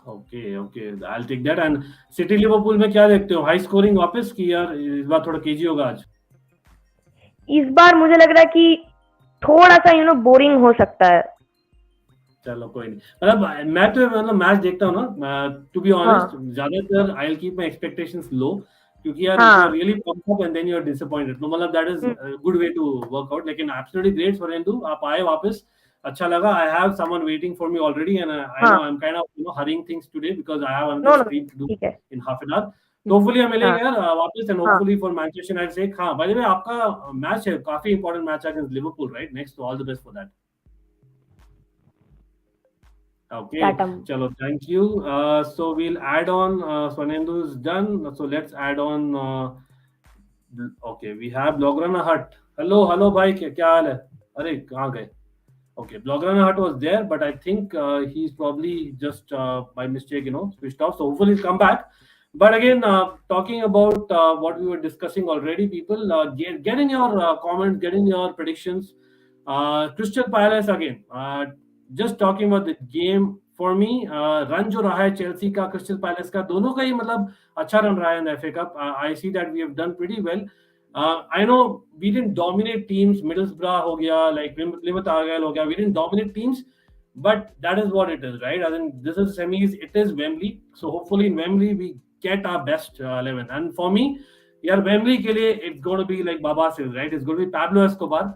S1: Okay I will take that. And City Liverpool में क्या देखते हो? हाई स्कोरिंग वापस की यार इस बार थोड़ा केजी होगा आज?
S4: इस बार मुझे लग रहा है कि थोड़ा सा बोरिंग हो सकता है.
S1: चलो कोई नहीं. मतलब मैं तो मैच देखता हूँ ना टू बी ऑनेस्ट ज्यादातर I will keep my expectations low क्योंकि यार you really pump up and then you are disappointed. तो मतलब that is good way to work out. लेकिन एब्सोल्युटली ग्रेट फॉर हिंदू आप आए वापस. अच्छा लगा. I have someone waiting for me already, and I know
S4: हाँ
S1: I'm kind of hurrying things today because I have
S4: no
S1: another
S4: no
S1: stream to do
S4: ठीक है
S1: in half an hour. तो hopefully हम
S4: हाँ
S1: मिलेंगे यार वापस, and
S4: हाँ
S1: hopefully for Manchester United's sake. हाँ, by the way आपका मैच है, काफी important match against Liverpool, right? Next, so all the best for that. Okay,
S4: Tata
S1: chalo, thank you. So we'll add on. Swanendu's done. So let's add on. Okay, we have Blograna Hut. Hello, भाई क्या हाल है? अरे कहाँ गए? Okay, Blograna Hut was there, but I think he's probably just by mistake, switched off. So hopefully he'll come back. But again, talking about what we were discussing already, people, get in your comments, get in your predictions. Crystal Palace again. Just talking about the game, for me, run जो रहा है Chelsea का, crystal palace का, दोनों का ही मतलब अच्छा run रहा है in FA cup. I see that we have done pretty well. I know we didn't dominate teams. Middlesbrough हो गया, like Plymouth Argyle हो गया. We didn't dominate teams, but that is what it is, right? I think this is semis. It is Wembley, so hopefully in Wembley we get our best 11. And for me, यार Wembley के लिए it's going to be like Baba says, right? It's going to be Pablo Escobar.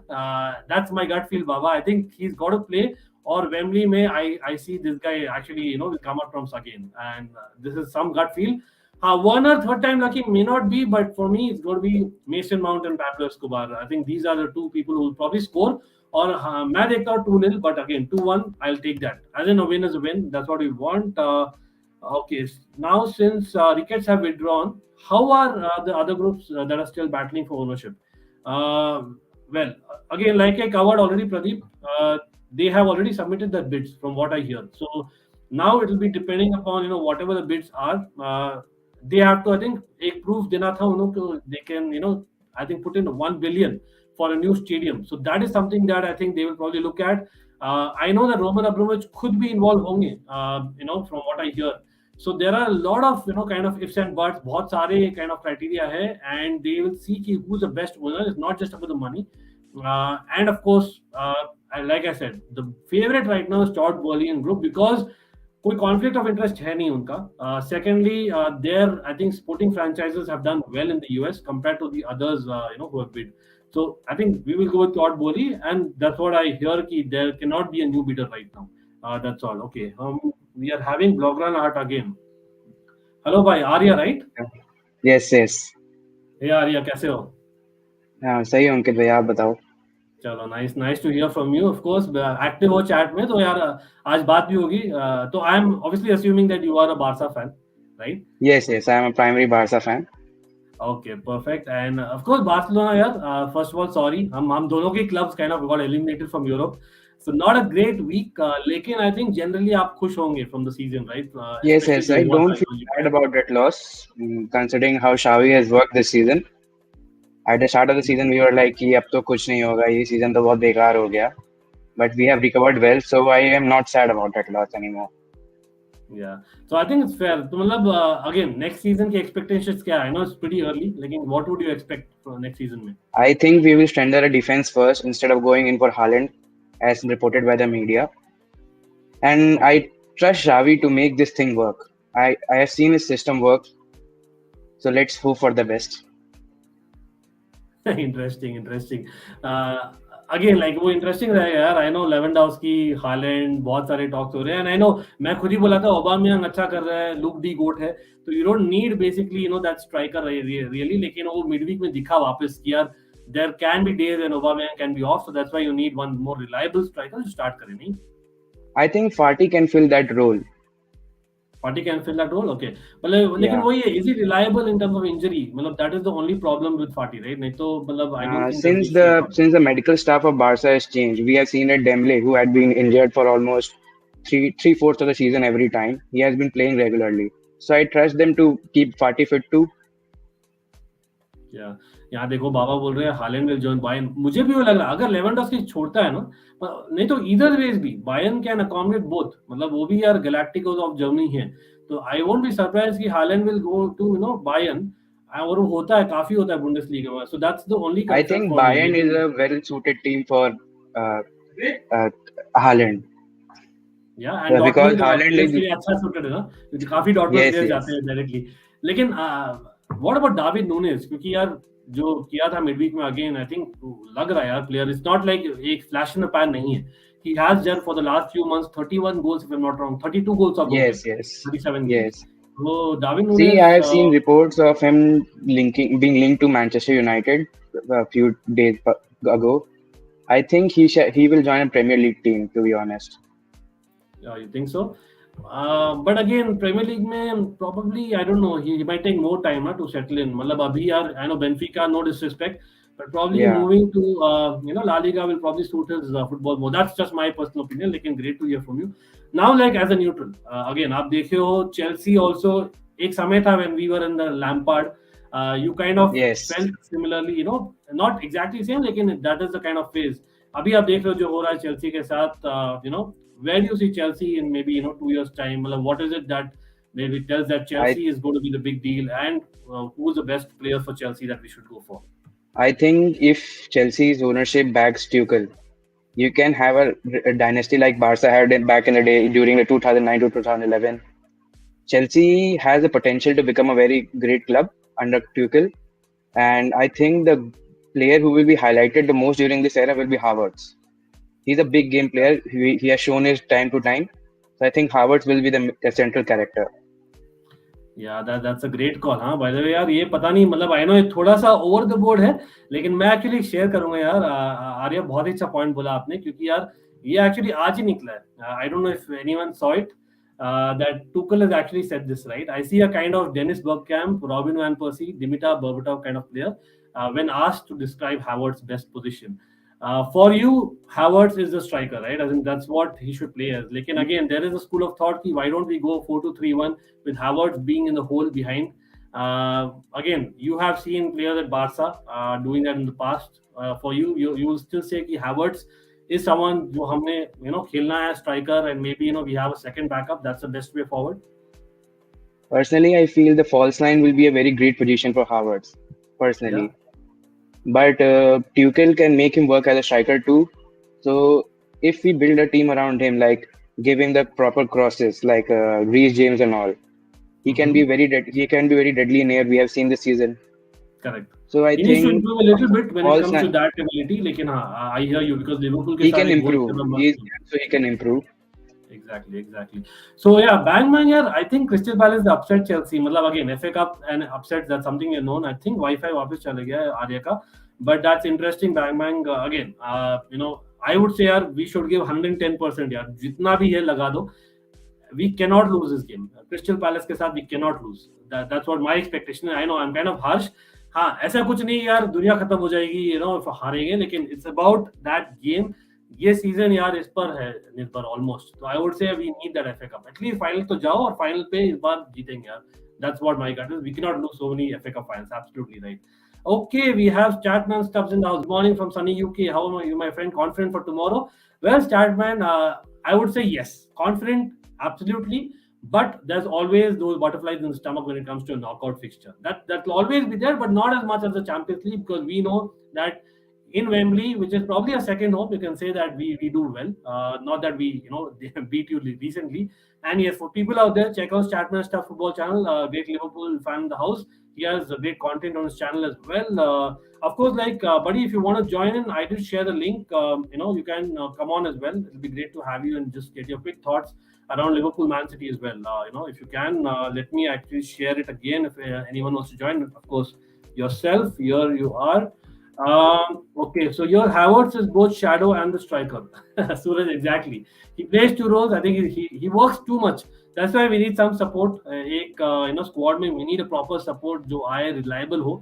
S1: That's my gut feel, Baba. I think he's got to play. Or Wembley में I see this guy actually will come out from again, and this is some gut feel. Warner third time lucky may not be, but for me it's going to be Mason Mount and Pablo Escobar. I think these are the two people who will probably score. Or मैं देखता हूँ 2-0, but again 2-1 I'll take that. As in a win is a win. That's what we want. Okay, now since Ricketts have withdrawn, how are the other groups that are still battling for ownership? Well, again, like I covered already, Pradeep, they have already submitted their bids from what I hear. So now it will be depending upon whatever the bids are. They have to, I think, एक proof देना था उन्होंने, they can I think put in 1 billion for a new stadium. So that is something that I think they will probably look at. I know that Roman Abramovich could be involved होंगे, from what I hear. So there are a lot of kind of ifs and buts. बहुत सारे kind of criteria है, and they will see who's the best owner. It's not just about the money. And of course, like I said, the favorite right now is Todd, Boehly and group, because कोई conflict of interest है नहीं उनका. Secondly, their I think sporting franchises have done well in the US compared to the others who have bid. So I think we will go with Todd Boehly, and that's what I hear. Ki there cannot be a new bidder right now. That's all. Okay. We are having Blograna Art again. Hello, bhai. Arya, right?
S5: Yes.
S1: Hey, Arya, कैसे हो?
S5: हाँ सही हो अंकित भाई, आप बताओ.
S1: चलो, nice to hear from you. Of course, active हो chat में, तो यार आज बात भी होगी. तो I am obviously assuming that you are a Barca fan, right?
S5: Yes, I am a primary Barca fan.
S1: Okay, perfect. And of course, Barcelona, यार. First of all, sorry, हम दोनों के clubs kind of got eliminated from Europe. So not a great week. लेकिन I think generally आप खुश होंगे from the season, right?
S5: Yes, I don't feel bad about that loss, considering how Xavi has worked this season. At the start of the season, we were like कि अब तो कुछ नहीं होगा, ये season तो बहुत बेकार हो गया. But we have recovered well, so I am not sad about that loss anymore.
S1: Yeah, so I think it's fair. तो मतलब again next season के expectations क्या है? I know it's pretty early, लेकिन what would you expect for next season में?
S5: I think we will strengthen our defense first instead of going in for Haaland, as reported by the media. And I trust Xavi to make this thing work. I have seen his system work, so let's hope for the best.
S1: Interesting. Again, like वो interesting रहेगा यार. I know Lewandowski, Haaland, बहुत सारे talks हो रहे हैं. And I know मैं खुद ही बोला था Aubameyang अच्छा कर रहा है, Luke D goat है. तो you don't need basically that striker really. लेकिन वो midweek में दिखा वापस कि यार there can be days when Aubameyang can be off. So that's why you need one more reliable striker to start करें, नहीं?
S5: I think Fati can fill that role.
S1: Fati can fill that role, okay. मतलब लेकिन वही है, is he reliable in terms of injury? मतलब that is the only problem with Fati, right? नहीं तो मतलब I don't think
S5: since the medical staff of Barca has changed, we have seen that Dembele, who had been injured for almost three-fourths of the season every time, he has been playing regularly. So I trust them to keep Fati fit too.
S1: Yeah. यहाँ देखो बाबा बोल रहे हैं Holland will join Bayern. मुझे भी वो लग रहा है अगर लेवेंडोव्स्की छोड़ता है ना, नहीं तो ईदर वेज भी बायर्न कैन अकोमोडेट बोथ. मतलब वो भी यार गैलेक्टिकोस ऑफ जर्मनी है, तो आई वोंट बी सरप्राइज्ड कि Haaland will go to Bayern. और होता है, काफी होता है बुंडेसलीगा में. So that's the only
S5: I think Bayern is a well suited team for Haaland.
S1: Yeah, and
S5: because
S1: Haaland
S5: Haaland is
S1: अच्छा suited है ना, क्योंकि काफी डॉटमंड प्लेयर्स जाते हैं डायरेक्टली. लेकिन व्हाट अबाउट डेविड नूनेज? क्योंकि यार जो किया था मिडवीक में, अगेन आई थिंक लग रहा है यार प्लेयर इज नॉट लाइक एक फ्लैश इन द पैन नहीं है. he has done for the last few months 31 goals, if I'm not wrong. 32 goals are broken.
S5: Yes, yes,
S1: 37 games.
S5: yes.
S1: So Darwin
S5: See, I
S1: Núñez,
S5: have seen reports of him being linked to Manchester United a few days ago. I think he will join a Premier League team, to be honest.
S1: you think so? But again, Premier League में probably, I don't know, he might take more time to settle in. मतलब अभी यार, I know Benfica, no disrespect, but probably
S5: Yeah.
S1: moving to La Liga will probably suit his football more. That's just my personal opinion. लेकिन great to hear from you. Now, like as a neutral, again, आप देखे हो Chelsea also एक समय था when we were in the Lampard. You kind of
S5: Yes.
S1: felt similarly, not exactly same, लेकिन that is the kind of phase. अभी आप देख रहे हो जो हो रहा है Chelsea के साथ, where do you see Chelsea in maybe 2 years time? What is it that maybe tells that Chelsea is going to be the big deal, and who's the best player for Chelsea that we should go for?
S5: I think if Chelsea's ownership backs Tuchel, you can have a dynasty like Barca had back in the day during the 2009 to 2011. Chelsea has the potential to become a very great club under Tuchel, and I think the player who will be highlighted the most during this era will be Havertz. He's a big game player. He has shown his time to time. So I think Havertz will be the central character.
S1: Yeah, that's a great call. हाँ, by the way यार, ये पता नहीं, मतलब I know ये थोड़ा सा over the board है, लेकिन मैं एक्चुअली शेयर करूंगा यार. आर्या, बहुत ही अच्छा पॉइंट बोला आपने, क्योंकि यार ये एक्चुअली आज ही निकला है. I don't know if anyone saw it. That Tuchel has actually said this, right? I see a kind of Dennis Bergkamp, Robin van Persie, Dimitar Berbatov kind of player when asked to describe Havertz's best position. For you, Havertz is the striker, right? I think that's what he should play as. Lekin again, there is a school of thought, why don't we go 4-2-3-1 with Havertz being in the hole behind? Again, you have seen players at Barca doing that in the past. For you will still say that Havertz is someone who हमने खेलना है striker, and maybe we have a second backup. That's the best way forward.
S5: Personally, I feel the false line will be a very great position for Havertz. Personally.
S1: Yeah.
S5: But Tuchel can make him work as a striker too. So if we build a team around him, like give him the proper crosses, like Reece James and all, he can be very deadly in air. We have seen this season.
S1: Correct.
S5: So I
S1: he needs to
S5: think
S1: improve a little bit when it
S5: false
S1: comes
S5: line-
S1: to that ability. लेकिन हाँ, I hear you, because Liverpool के
S5: he
S1: साथ
S5: can
S1: एक goal
S5: improve.
S1: करना
S5: He
S1: मस्त है.
S5: can improve.
S1: Exactly. So yeah, Bangman here. I think Crystal Palace upset Chelsea. मतलब again, FA Cup and upsets, that's something you known. I think Wi-Fi वापस चले गया है आर्या का, but that's interesting. Bang again. I would say यार, we should give 110% यार. जितना भी है लगा दो. We cannot lose this game. Crystal Palace के साथ we cannot lose. That's what my expectation is. I know I'm kind of harsh. हाँ, ऐसा कुछ नहीं यार, दुनिया खत्म हो जाएगी, हारेंगे, लेकिन it's about that game. ये सीजन यार इस पर है निर्भर ऑलमोस्ट. तो I would say we need that FA cup. At least final तो जाओ, और फाइनल पे इस बार जीतेंगे यार. That's what my gut is. We can not lose so many FA cup finals. Absolutely right. Okay, we have Statman Stubbs in the house. Morning from sunny UK. How are you, my friend? Confident for tomorrow? Well, Statman, I would say yes. Confident, absolutely. But there's always those butterflies in the stomach when it comes to a knockout fixture. That'll always be there, but not as much as the Champions League, because we know that in Wembley, which is probably a second home, you can say that we do well. Not that we they beat you recently. And yes, for people out there, check out Statman Stuff Football channel. Great Liverpool fan in the house. He has great content on his channel as well. Of course, buddy, if you want to join in, I did share the link. You can come on as well. It'll be great to have you and just get your quick thoughts around Liverpool Man City as well. If you can, let me actually share it again if anyone wants to join. Of course, yourself, here you are. Okay, so your Havertz is both shadow and the striker. Suraj, exactly. He plays two roles. I think he works too much. That's why we need some support. Squad में we need a proper support जो आए, reliable हो.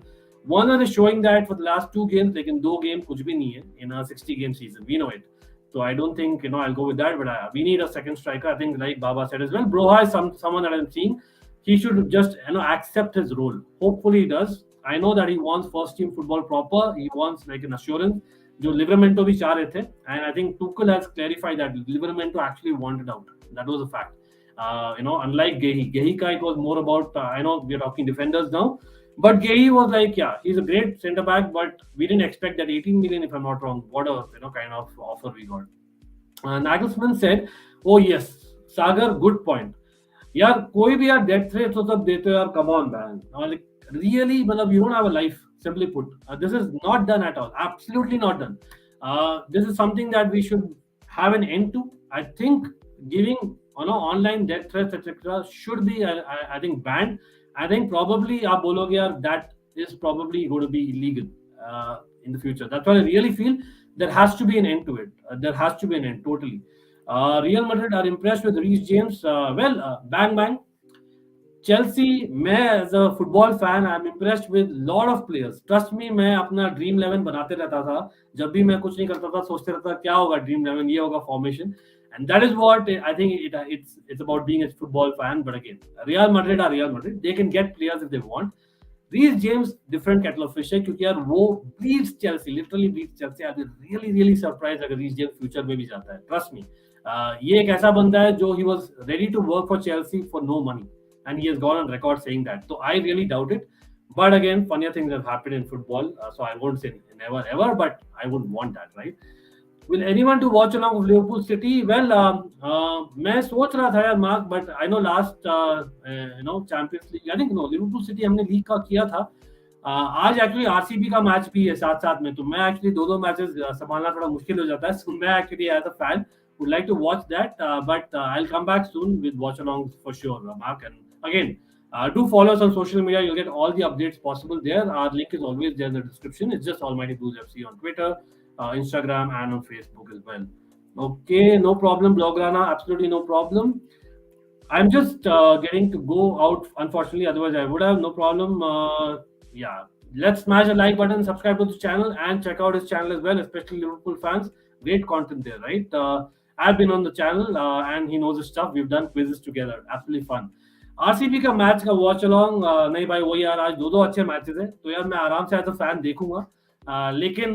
S1: Warner is showing that for the last 2 games, लेकिन 2 game कुछ भी नहीं है in a 60-game season. We know it. So I don't think I'll go with that. But we need a second striker. I think, like Baba said as well, Broha is someone that I'm seeing. He should just accept his role. Hopefully he does. I know that he wants first team football proper. He wants like an assurance. जो Livermento भी चाह रहे थे, and I think Tuchel has clarified that Livermento actually wanted out. That was a fact. Unlike Gehi ka, it was more about I know we're talking defenders now, but Gehi was like, yeah, he's a great centre back, but we didn't expect that 18 million, if I'm not wrong. What a kind of offer we got. Nagelsmann said, "Oh yes, Sagar, good point. यार कोई भी यार death threat तो सब देते हो यार. Come on, man. Like really, मतलब you don't have a life. Simply put, this is not done at all. Absolutely not done. This is something that we should have an end to. I think giving online death threats etc. should be I think banned. I think probably आप बोलोगे यार that is probably going to be illegal in the future. That's why I really feel there has to be an end to it. There has to be an end totally. Real Madrid are impressed with Reece James. Bang bang. Chelsea, मैं as a football fan I am impressed with lot of players. Trust me, मैं अपना dream 11 बनाते रहता था. जब भी मैं कुछ नहीं करता था सोचते रहता क्या होगा ड्रीम 11, ये होगा formation. And that is what I think it's about being a football fan. But again, Real Madrid are Real Madrid. They can get players if they want. Reece James, different kettle of fish है क्योंकि यार वो bleeds Chelsea, literally bleeds Chelsea. I'd be really surprised अगर Reece James future में भी जाता है. Trust me. ये एक ऐसा बंदा है जो he was ready to work for Chelsea for no money. And he has gone on record saying that. So I really doubt it. But again, funnier things have happened in football. So I won't say never ever, but I wouldn't want that, right? Will anyone to watch along with Liverpool City? Well, मैं सोच रहा था यार mark, but I know last Champions League, I think Liverpool City हमने league का किया था. आज एक्चुअली आरसीबी का मैच भी है साथ में, तो मैं एक्चुअली दो मैचेस संभालना थोड़ा मुश्किल हो जाता है. So मैं actually as a fan would like to watch that, but I'll come back soon with watch alongs for sure, Mark. And again, do follow us on social media. You'll get all the updates possible there. Our link is always there in the description. It's just Almighty Blues FC on Twitter, Instagram, and on Facebook as well. Okay, no problem, Blograna. Absolutely no problem. I'm just getting to go out, unfortunately. Otherwise, I would have no problem. Yeah, let's smash a like button, subscribe to the channel, and check out his channel as well, especially Liverpool fans. Great content there, right? I've been on the channel and he knows his stuff. We've done quizzes together. Absolutely fun. RCB का match का watch along नहीं भाई, वो यार आज दो अच्छे matches है, तो यार मैं आराम से एज अ फैन देखूंगा. लेकिन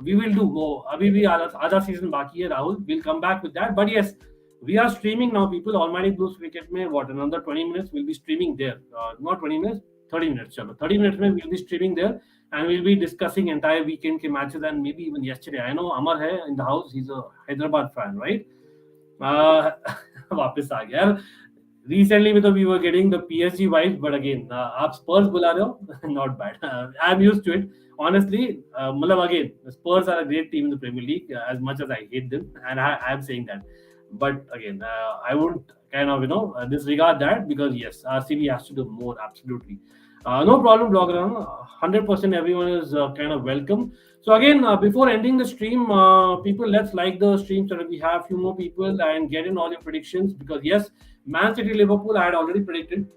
S1: वी विल डू वो, अभी भी आधा सीजन बाकी है Rahul. Will come back with that. But yes, we are streaming now, people. Almighty Blues Cricket में what, another 20 minutes we'll be streaming there. Not 20 minutes, 30 minutes. चलो 30 minutes में we'll be streaming there and we'll be discussing entire weekend के matches and maybe even yesterday. I know Amar है in the house. He's a Hyderabad fan, right? वापस आ गया. Recently में तो we were getting the PSG vibes, but again आप Spurs बुला रहे हो, not bad. I'm used to it. Honestly, मतलब again, the Spurs are a great team in the Premier League, as much as I hate them, and I'm saying that. But again, I wouldn't kind of disregard that, because yes, RCB has to do more, absolutely. No problem, Blogger. 100% everyone is kind of welcome. So again, before ending the stream, people, let's like the stream so that we have a few more people and get in all your predictions, because yes, Man City Liverpool I had already predicted.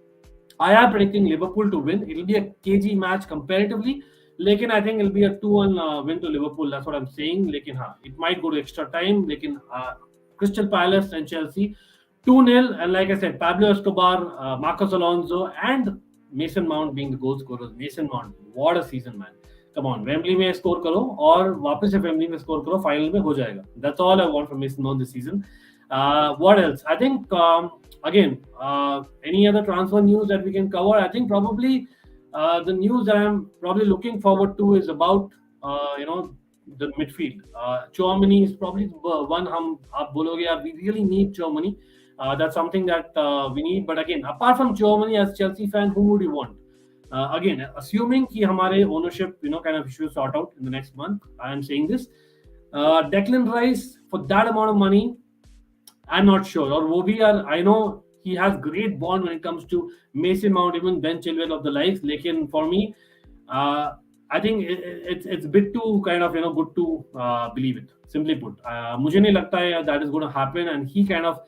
S1: I am predicting Liverpool to win. It will be a KG match comparatively. Lekin I think it will be a 2-1 win to Liverpool. That's what I'm saying. Lekin it might go to extra time. Lekin Crystal Palace and Chelsea 2-0, and like I said, Pablo Escobar, Marcos Alonso, and Mason Mount being the goal scorers. Mason Mount, what a season, man. Come on, Wembley में score करो और वापस से Wembley में score करो, final में हो जाएगा. That's all I want from Mason Mount this season. What else? I think again, any other transfer news that we can cover? I think probably the news that I'm probably looking forward to is about the midfield. Chouameni is probably one. आप बोलोगे यार, we really need Chouameni. That's something that we need. But again, apart from Chouameni, as Chelsea fan, who would you want? Again, assuming कि हमारे ownership kind of issues sort out in the next month, I am saying this. Declan Rice, for that amount of money, I'm not sure. Or वो भी यार, I know he has great bond when it comes to Mason Mount, even Ben Chilwell of the likes. Lekin for me, I think it's a bit too kind of good to believe it. Simply put, मुझे नहीं लगता है that is going to happen, and he kind of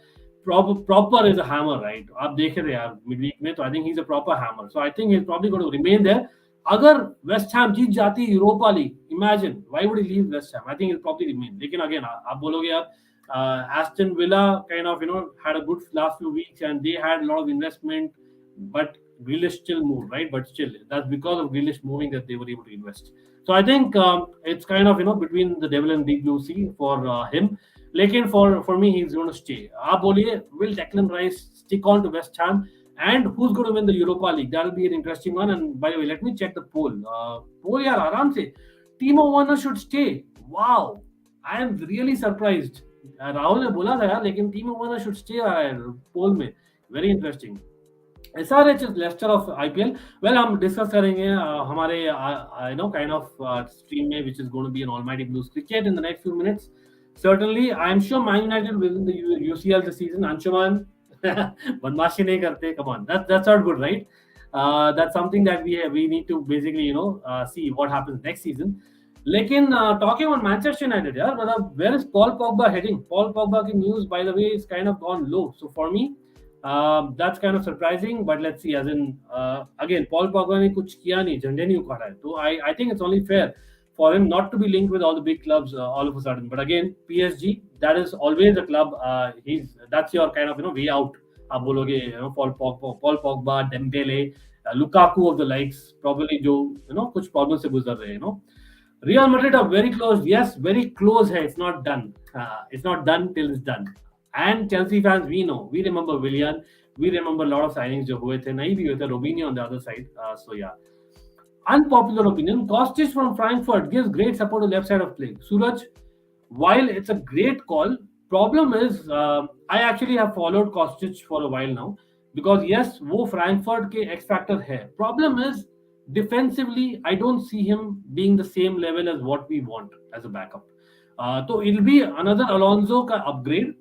S1: proper is a hammer, right? आप देखे थे यार midweek में, तो I think he's a proper hammer. So I think he's probably going to remain there. अगर West Ham जीत जाती Europa League, imagine why would he leave West Ham? I think he'll probably remain. लेकिन again, आप बोलोगे यार, Aston Villa kind of had a good last few weeks and they had a lot of investment, but Grealish still moved, right? But still, that's because of Grealish moving that they were able to invest. So I think it's kind of between the devil and deep blue sea for him. Lekin for me, he's going to stay. आप बोलिए, will Declan Rice stick on to West Ham? And who's going to win the Europa League? That'll be an interesting one. And by the way, let me check the poll. Poll यार आराम से. Timo Werner should stay. Wow, I am really surprised. Rahul ने बोला था यार, लेकिन Timo Werner should stay पोल में. Very interesting. SRH is Leicester of IPL. Well, हम discuss करेंगे हमारे kind of stream में, which is going to be an Almighty Blues Cricket in the next few minutes. Certainly, I'm sure Man United will win the UCL this seaon. Anshuman, badmashi nahi karte. Come on, that's not good, right? That's something that we need to basically see what happens next season. Lekin talking on Manchester United, yeah, where is Paul Pogba heading? Paul Pogba ki news, by the way, is kind of gone low. So for me, that's kind of surprising. But let's see. As in, again, Paul Pogba ne kuch kiya nahi, jhande nahi ukhaada hai. So I think it's only fair for him not to be linked with all the big clubs all of a sudden. But again, PSG, that is always a club. That's your kind of way out. आप बोलोगे Paul Pogba, Dembele, Lukaku of the likes, probably जो कुछ problem से गुजर रहे हैं. Real Madrid are very close. Yes, very close. Hai. It's not done. It's not done till it's done. And Chelsea fans, we know. We remember Willian. We remember a lot of signings जो हुए थे. नहीं भी हुए थे. Robinho on the other side. So yeah. Unpopular opinion, Kostic from Frankfurt gives great support to left side of play. Suraj, while it's a great call, problem is I actually have followed Kostic for a while now because yes, वो Frankfurt के X factor है. Problem is defensively, I don't see him being the same level as what we want as a backup. So it'll be another Alonso ka upgrade.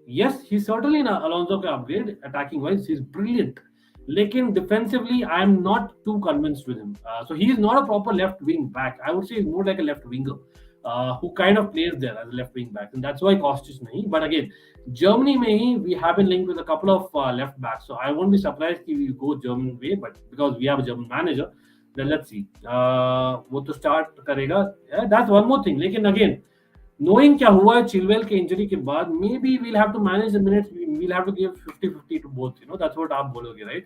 S1: Yes, he's certainly an Alonso ka upgrade. Attacking wise, he's brilliant. Lekin defensively, I am not too convinced with him. So he is not a proper left wing back. I would say he's more like a left winger who kind of plays there as a left wing back, and that's why Kostic nahi. But again, Germany mein we have been linked with a couple of left backs, so I won't be surprised if we go German way. But because we have a German manager, then let's see. वो तो start करेगा. Yeah, that's one more thing. Lekin again, knowing क्या हुआ है Chilwell के injury के बाद, maybe we'll have to manage the minutes. We'll have to give 50-50 to both. That's what आप बोलोगे, right?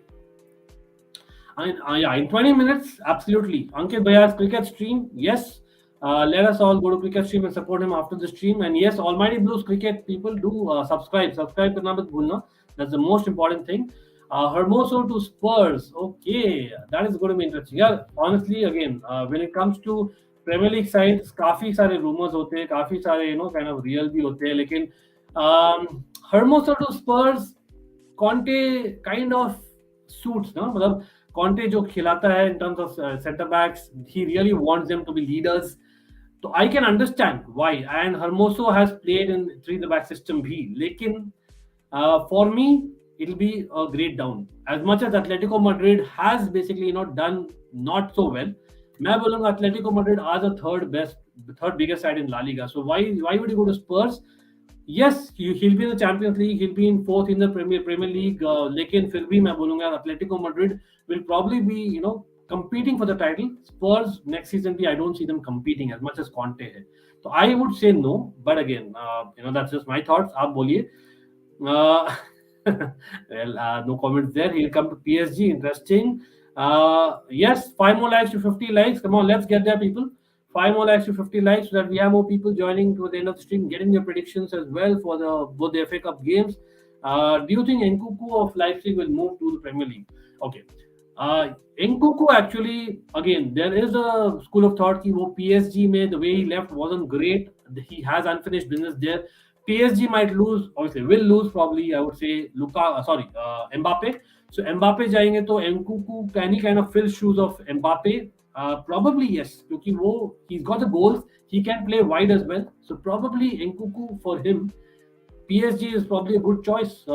S1: Yeah, in 20 minutes, absolutely. Ankit Bhaiya's cricket stream, yes. Let us all go to cricket stream and support him after the stream. And yes, Almighty Blues cricket people do subscribe. Subscribe करना मत भूलना. That's the most important thing. Hermoso to Spurs. Okay, that is going to be interesting. Yeah, honestly, again, when it comes to Premier League sides, काफी सारे rumors होते हैं, काफी सारे kind of real भी होते हैं. लेकिन Hermoso to Spurs, Conte kind of suits, ना मतलब Conte जो खिलाता है in terms of centre backs, he really wants them to be leaders. So I can understand why. And Hermoso has played in 3-back system bhi. Lekin for me, it'll be a great down. As much as Atletico Madrid has basically done not so well, मैं बोलूँगा Atletico Madrid are the third biggest side in La Liga. So why would you go to Spurs? Yes, he'll be in the Champions League. He'll be in fourth in the Premier League. लेकिन फिर भी मैं बोलूँगा Atletico Madrid will probably be competing for the title. Spurs next season I don't see them competing as much as Conte है. So I would say no. But again, that's just my thoughts. आप बोलिए. Well, no comments there. He'll come to PSG. Interesting. Yes, 5 more likes to 50 likes. Come on, let's get there, people. 5 more likes to 50 likes so that we have more people joining to the end of the stream, getting their predictions as well for both the FA Cup games. Do you think Nkunku of Leipzig will move to the Premier League? Okay. Nkunku actually, again, there is a school of thought that PSG mein, the way he left wasn't great. He has unfinished business there. PSG might lose, obviously will lose probably, I would say, Mbappe. So Mbappe जाएंगे तो Nkunku can he kind of fill shoes of Mbappe? Probably yes, because he's got the goals, he can play wide as well. So probably Nkunku for him, PSG is probably a good choice.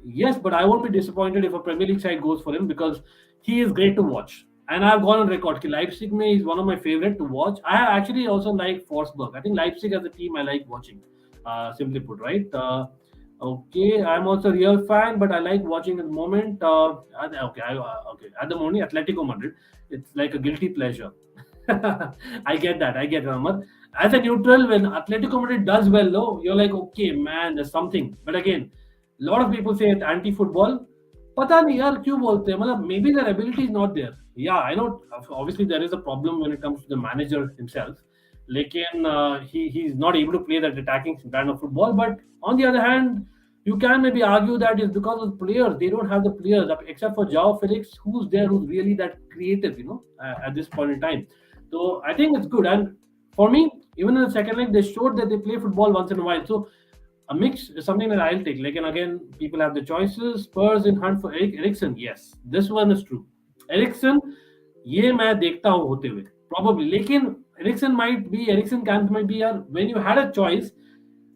S1: Yes, but I won't be disappointed if a Premier League side goes for him because he is great to watch. And I've gone on record that Leipzig is one of my favorite to watch. I actually also like Forsberg. I think Leipzig as a team I like watching. Simply put, right? Okay, I'm also a Real fan, but I like watching at the moment. Okay. At the moment, Atletico Madrid. It's like a guilty pleasure. I get that, Ahmad. As a neutral, when Atletico Madrid does well, though, you're like, okay, man, there's something. But again, a lot of people say it's anti-football. पता नहीं यार क्यों बोलते हैं मतलब maybe their ability is not there. Yeah, I know. Obviously, there is a problem when it comes to the manager himself. Lekin he's not able to play that attacking brand of football. But on the other hand, you can maybe argue that it's because of the players. They don't have the players except for Joao Felix, who's really that creative, at this point in time. So I think it's good. And for me, even in the second leg, they showed that they play football once in a while. So a mix is something that I'll take. Like, and again, people have the choices. Spurs in hunt for Eriksen. Yes, this one is true. Eriksen, ये मैं देखता हूँ होते हुए probably. लेकिन Eriksen camp might be when you had a choice,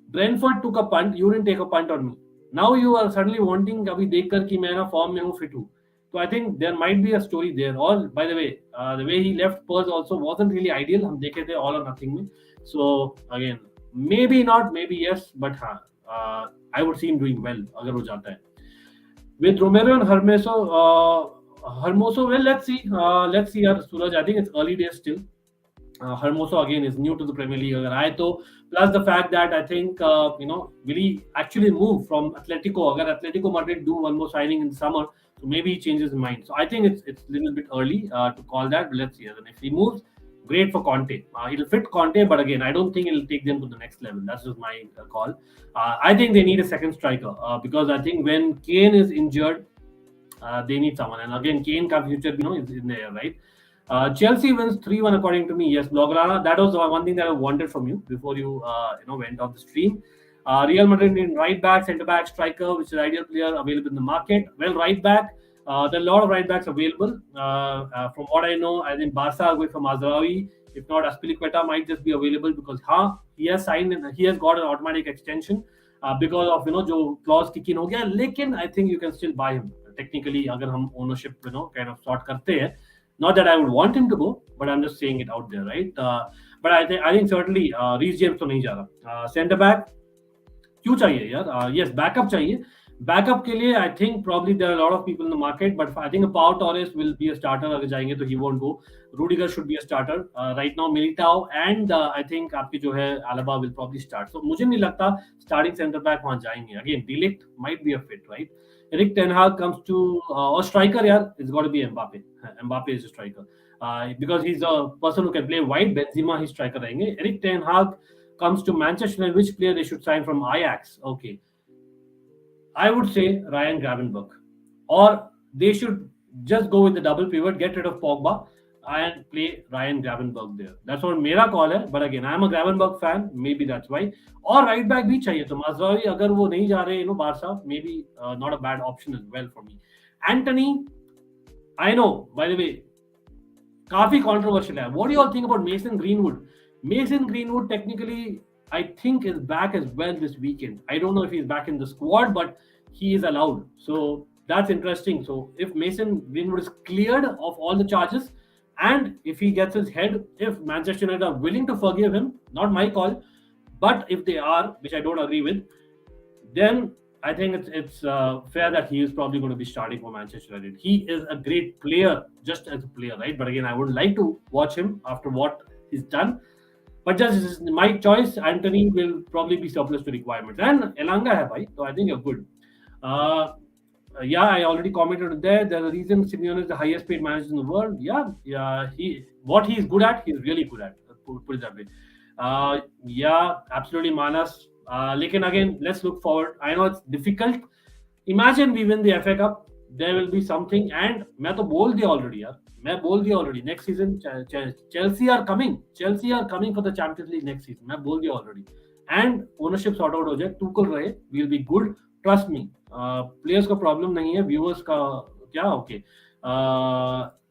S1: Brentford took a punt, you didn't take a punt on me. Now you are suddenly wanting अभी देखकर कि मैं ना फॉर्म में हूँ, फिट हूँ. So I think there might be a story there. Or by the way he left Spurs also wasn't really ideal. हम देखे थे all or nothing में. So again, maybe not, maybe yes, but I would see him doing well अगर हो जाता है. With Romero and Hermoso, well, let's see. Suraj, I think it's early days still. Hermoso again is new to the Premier League. अगर आए तो plus the fact that I think will he actually move from Atletico? अगर Atletico Madrid do one more signing in the summer, so maybe he changes his mind. So I think it's a little bit early to call that. But let's see. And if he moves, great for Conte. It'll fit Conte, but again, I don't think it'll take them to the next level. That's just my call. I think they need a second striker because I think when Kane is injured, they need someone. And again, Kane ka future, is in there, right? Chelsea wins 3-1 according to me. Yes, Blaugrana, that was one thing that I wanted from you before you went off the stream. Real Madrid need right back, centre back, striker, which is ideal player available in the market. Well, right back, there are a lot of right backs available. From what I know, I think Barca are going for Mazraoui. If not, Azpilicueta might just be available because he has signed and he has got an automatic extension because of जो clause kick in हो गया. लेकिन I think you can still buy him technically अगर हम ownership kind of sort करते हैं. Not that I would want him to go, but I'm just saying it out there, right? But I think certainly Reece James तो नहीं जा रहा. Centre back क्यों चाहिए यार? Yes, backup चाहिए. Backup के लिए I think probably there are a lot of people in the market, but I think Pau Torres will be a starter. अगर जाएंगे तो he won't go. Rudiger should be a starter. Right now Militao and I think आपकी जो है Alaba will probably start. So मुझे नहीं लगता starting centre back वहाँ जाएंगे. Again, De Ligt might be a fit, right? Erik Ten Hag comes to or striker, yeah, it's got to be Mbappe. Mbappe is a striker because he's a person who can play wide. Benzema, he's striker रहेंगे. Erik Ten Hag comes to Manchester United. Which player they should sign from Ajax? Okay, I would say Ryan Gravenberch, or they should just go with the double pivot, get rid of Pogba, and play Ryan Gravenberch there. That's what मेरा call है. But again, I'm a Gravenberch fan. Maybe that's why. और right back भी चाहिए. तो Mazraoui अगर वो नहीं जा रहे, Barca, maybe not a bad option as well for me. Anthony, I know. By the way, काफी controversial है. What do you all think about Mason Greenwood? Mason Greenwood technically, I think, is back as well this weekend. I don't know if he's back in the squad, but he is allowed. So that's interesting. So if Mason Greenwood is cleared of all the charges, and if he gets his head, if Manchester United are willing to forgive him, not my call, but if they are, which I don't agree with, then I think it's fair that he is probably going to be starting for Manchester United. He is a great player, just as a player, right? But again, I would like to watch him after what he's done. But just my choice, Anthony will probably be surplus to requirements. And Elanga hai bhai, so I think you're good. Yeah, I already commented there. There's a reason Simeone is the highest paid manager in the world. Yeah, what he's good at, he's really good at. Put it that way. Yeah, absolutely, Manas. Lekin again, let's look forward. I know it's difficult. Imagine we win the FA Cup, there will be something. And मैं तो बोल दिया already यार. मैं बोल दिया already. Next season, Chelsea are coming. Chelsea are coming for the Champions League next season. मैं बोल दिया already. And ownership sort out हो जाए. Tuchel रहे. We'll be good. Trust me. Players का problem नहीं है. Viewers का क्या? Okay.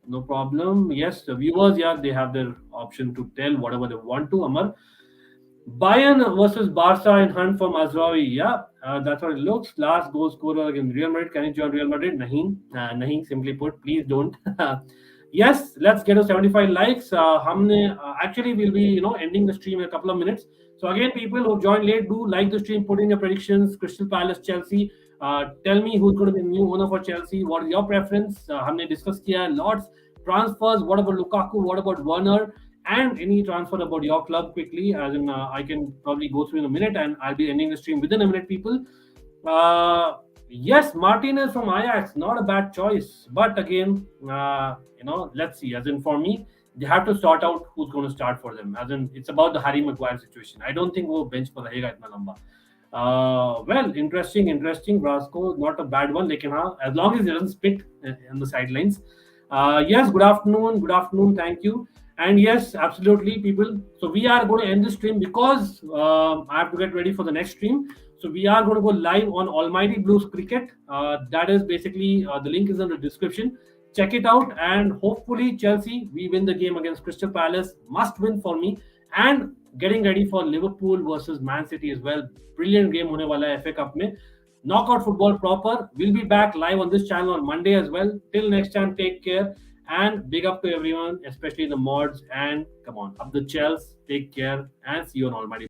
S1: No problem. Yes, the viewers, yeah, they have their option to tell whatever they want to. Amar. Bayern versus Barca in hunt for Mazraoui. Yeah, that's how it looks. Last goal scorer against Real Madrid. Can you join Real Madrid? Nahin. Simply put, please don't. Yes, let's get to 75 likes. Actually we'll be ending the stream in a couple of minutes. So again, people who joined late, do like the stream, put in your predictions. Crystal Palace, Chelsea. Tell me who's going to be the new owner for Chelsea. What is your preference? हमने discuss किया lots transfers. What about Lukaku? What about Werner? And any transfer about your club quickly, as in I can probably go through in a minute, and I'll be ending the stream within a minute, people. Yes, Martinez from Ajax, not a bad choice. But again, let's see. As in for me, they have to sort out who's going to start for them. As in, it's about the Harry Maguire situation. I don't think वो bench पर रहेगा इतना लंबा. Well, interesting. Brasco, not a bad one. लेकिन हाँ, as long as he doesn't spit on the sidelines. Yes, good afternoon. Thank you. And yes, absolutely, people. So we are going to end the stream because I have to get ready for the next stream. So we are going to go live on Almighty Blues Cricket. That is basically the link is in the description. Check it out, and hopefully Chelsea, we win the game against Crystal Palace. Must win for me. And getting ready for Liverpool versus Man City as well. Brilliant game होने वाला है FA Cup में. Knockout football proper. We'll be back live on this channel on Monday as well. Till next time, take care and big up to everyone, especially the mods. And come on, up the Chels. Take care and see you on Almighty.